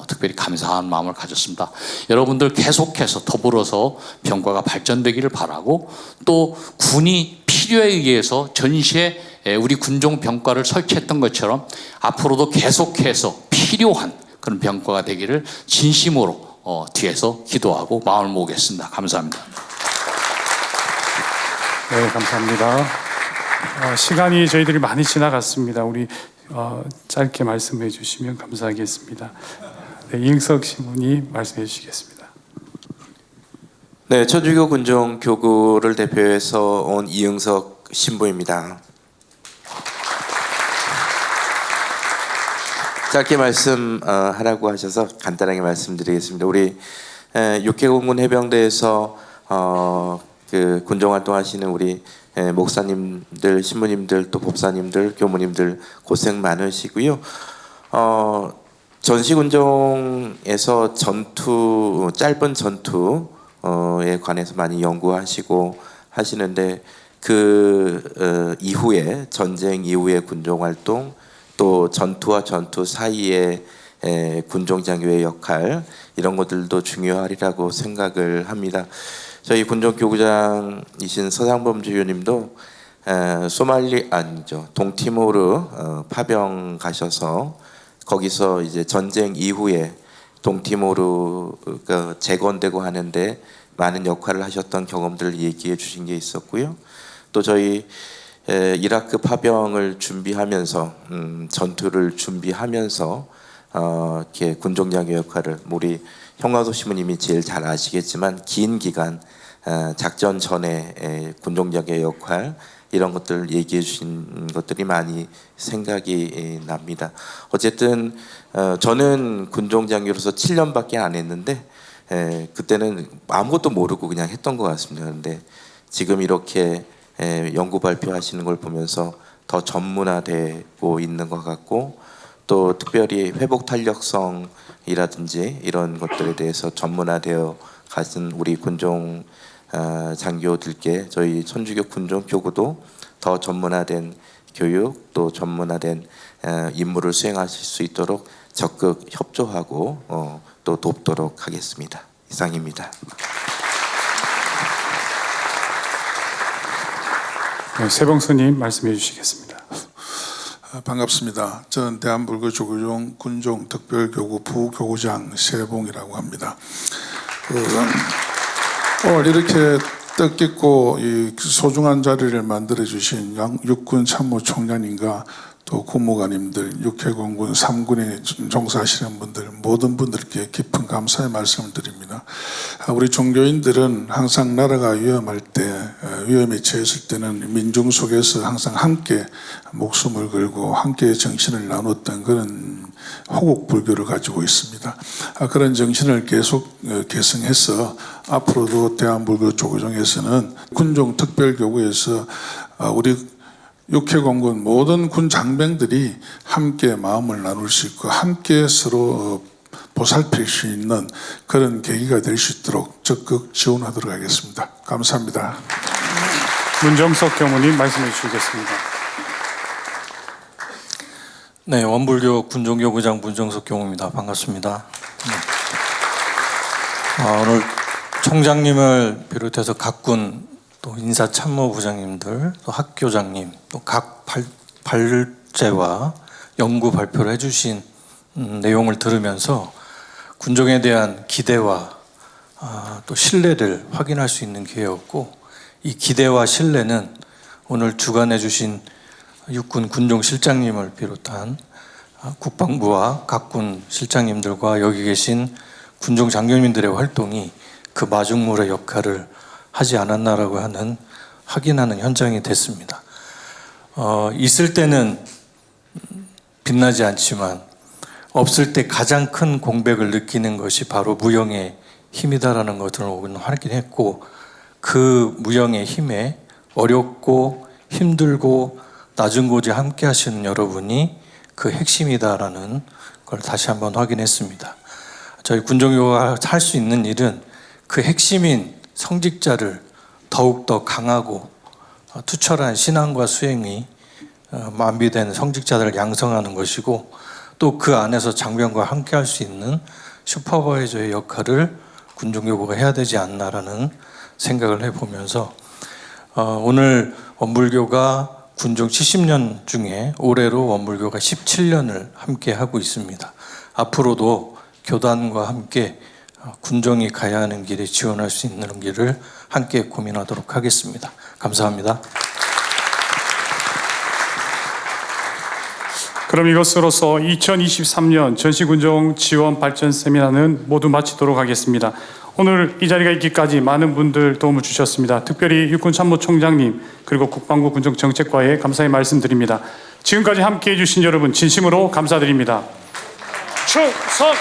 특별히 감사한 마음을 가졌습니다. 여러분들 계속해서 더불어서 병과가 발전되기를 바라고 또 군이 필요에 의해서 전시에 우리 군종 병과를 설치했던 것처럼 앞으로도 계속해서 필요한 그런 병과가 되기를 진심으로 뒤에서 기도하고 마음을 모으겠습니다. 감사합니다. 네, 감사합니다. 시간이 저희들이 많이 지나갔습니다. 우리 짧게 말씀해 주시면 감사하겠습니다. 네, 이응석 신부님 말씀해 주시겠습니다. 네, 천주교 군종 교구를 대표해서 온 이응석 신부입니다. 짧게 말씀하라고 하셔서 간단하게 말씀드리겠습니다. 우리 육해공군 해병대에서 그 군종활동하시는 우리 목사님들, 신부님들, 또 법사님들, 교무님들 고생 많으시고요. 전시군종에서 짧은 전투에 관해서 많이 연구하시고 하시는데 그 이후에 전쟁 이후의 군종활동 또 전투와 전투 사이의 군종장교의 역할 이런 것들도 중요하리라고 생각을 합니다. 저희 군종교구장이신 서상범 주교님도 동티모르 파병 가셔서 거기서 이제 전쟁 이후에 동티모르가 재건되고 하는데 많은 역할을 하셨던 경험들을 얘기해 주신 게 있었고요. 또 저희 이라크 파병을 준비하면서 전투를 준비하면서 이렇게 군종장교 역할을 우리 형광도 신부님이 제일 잘 아시겠지만 긴 기간 작전 전에 군종장교의 역할 이런 것들을 얘기해 주신 것들이 많이 생각이 납니다. 어쨌든 저는 군종장교로서 7년밖에 안 했는데 그때는 아무것도 모르고 그냥 했던 것 같습니다. 그런데 지금 이렇게 연구 발표하시는 걸 보면서 더 전문화되고 있는 것 같고 또 특별히 회복 탄력성이라든지 이런 것들에 대해서 전문화되어 가신 우리 군종 장교들께 저희 천주교 군종 교구도 더 전문화된 교육 또 전문화된 임무를 수행하실 수 있도록 적극 협조하고 또 돕도록 하겠습니다. 이상입니다. 네, 세봉수님 말씀해 주시겠습니다. 반갑습니다. 저는 대한불교조교종 군종특별교구 부교구장 세봉이라고 합니다. 오늘 이렇게 뜻깊고 이 소중한 자리를 만들어 주신 육군 참모총장님과 또 군무관님들, 육해공군 3군에 종사하시는 분들 모든 분들께 깊은 감사의 말씀을 드립니다. 우리 종교인들은 항상 나라가 위험할 때 위험에 처했을 때는 민중 속에서 항상 함께 목숨을 걸고 함께 정신을 나눴던 그런 호국 불교를 가지고 있습니다. 그런 정신을 계속 계승해서 앞으로도 대한불교 조교종에서는 군종특별교구에서 우리 육해공군 모든 군 장병들이 함께 마음을 나눌 수 있고 함께 서로 보살필 수 있는 그런 계기가 될 수 있도록 적극 지원하도록 하겠습니다. 감사합니다. 문정석 교무님 말씀해 주시겠습니다. 네, 원불교 군종교구장 문정석 교무입니다. 반갑습니다. 오늘 총장님을 비롯해서 각군 또 인사참모부장님들, 또 학교장님, 또 각 발제와 연구 발표를 해주신 내용을 들으면서 군종에 대한 기대와 또 신뢰를 확인할 수 있는 기회였고 이 기대와 신뢰는 오늘 주관해 주신 육군 군종실장님을 비롯한 국방부와 각군 실장님들과 여기 계신 군종 장교님들의 활동이 그 마중물의 역할을 하지 않았나라고 하는 확인하는 현장이 됐습니다. 있을 때는 빛나지 않지만 없을 때 가장 큰 공백을 느끼는 것이 바로 무형의 힘이다라는 것을 오늘 확인했고, 그 무형의 힘에 어렵고 힘들고 낮은 곳에 함께 하시는 여러분이 그 핵심이다라는 걸 다시 한번 확인했습니다. 저희 군종교가 할 수 있는 일은 그 핵심인 성직자를 더욱더 강하고 투철한 신앙과 수행이 마비된 성직자들을 양성하는 것이고, 또 그 안에서 장병과 함께 할 수 있는 슈퍼바이저의 역할을 군종교구가 해야 되지 않나라는 생각을 해보면서 오늘 원불교가 군종 70년 중에 올해로 원불교가 17년을 함께 하고 있습니다. 앞으로도 교단과 함께 군종이 가야 하는 길에 지원할 수 있는 길을 함께 고민하도록 하겠습니다. 감사합니다. 그럼 이것으로서 2023년 전시군종 지원 발전 세미나는 모두 마치도록 하겠습니다. 오늘 이 자리가 있기까지 많은 분들 도움을 주셨습니다. 특별히 육군참모총장님 그리고 국방부 군정정책과에 감사의 말씀드립니다. 지금까지 함께해 주신 여러분 진심으로 감사드립니다. 충성!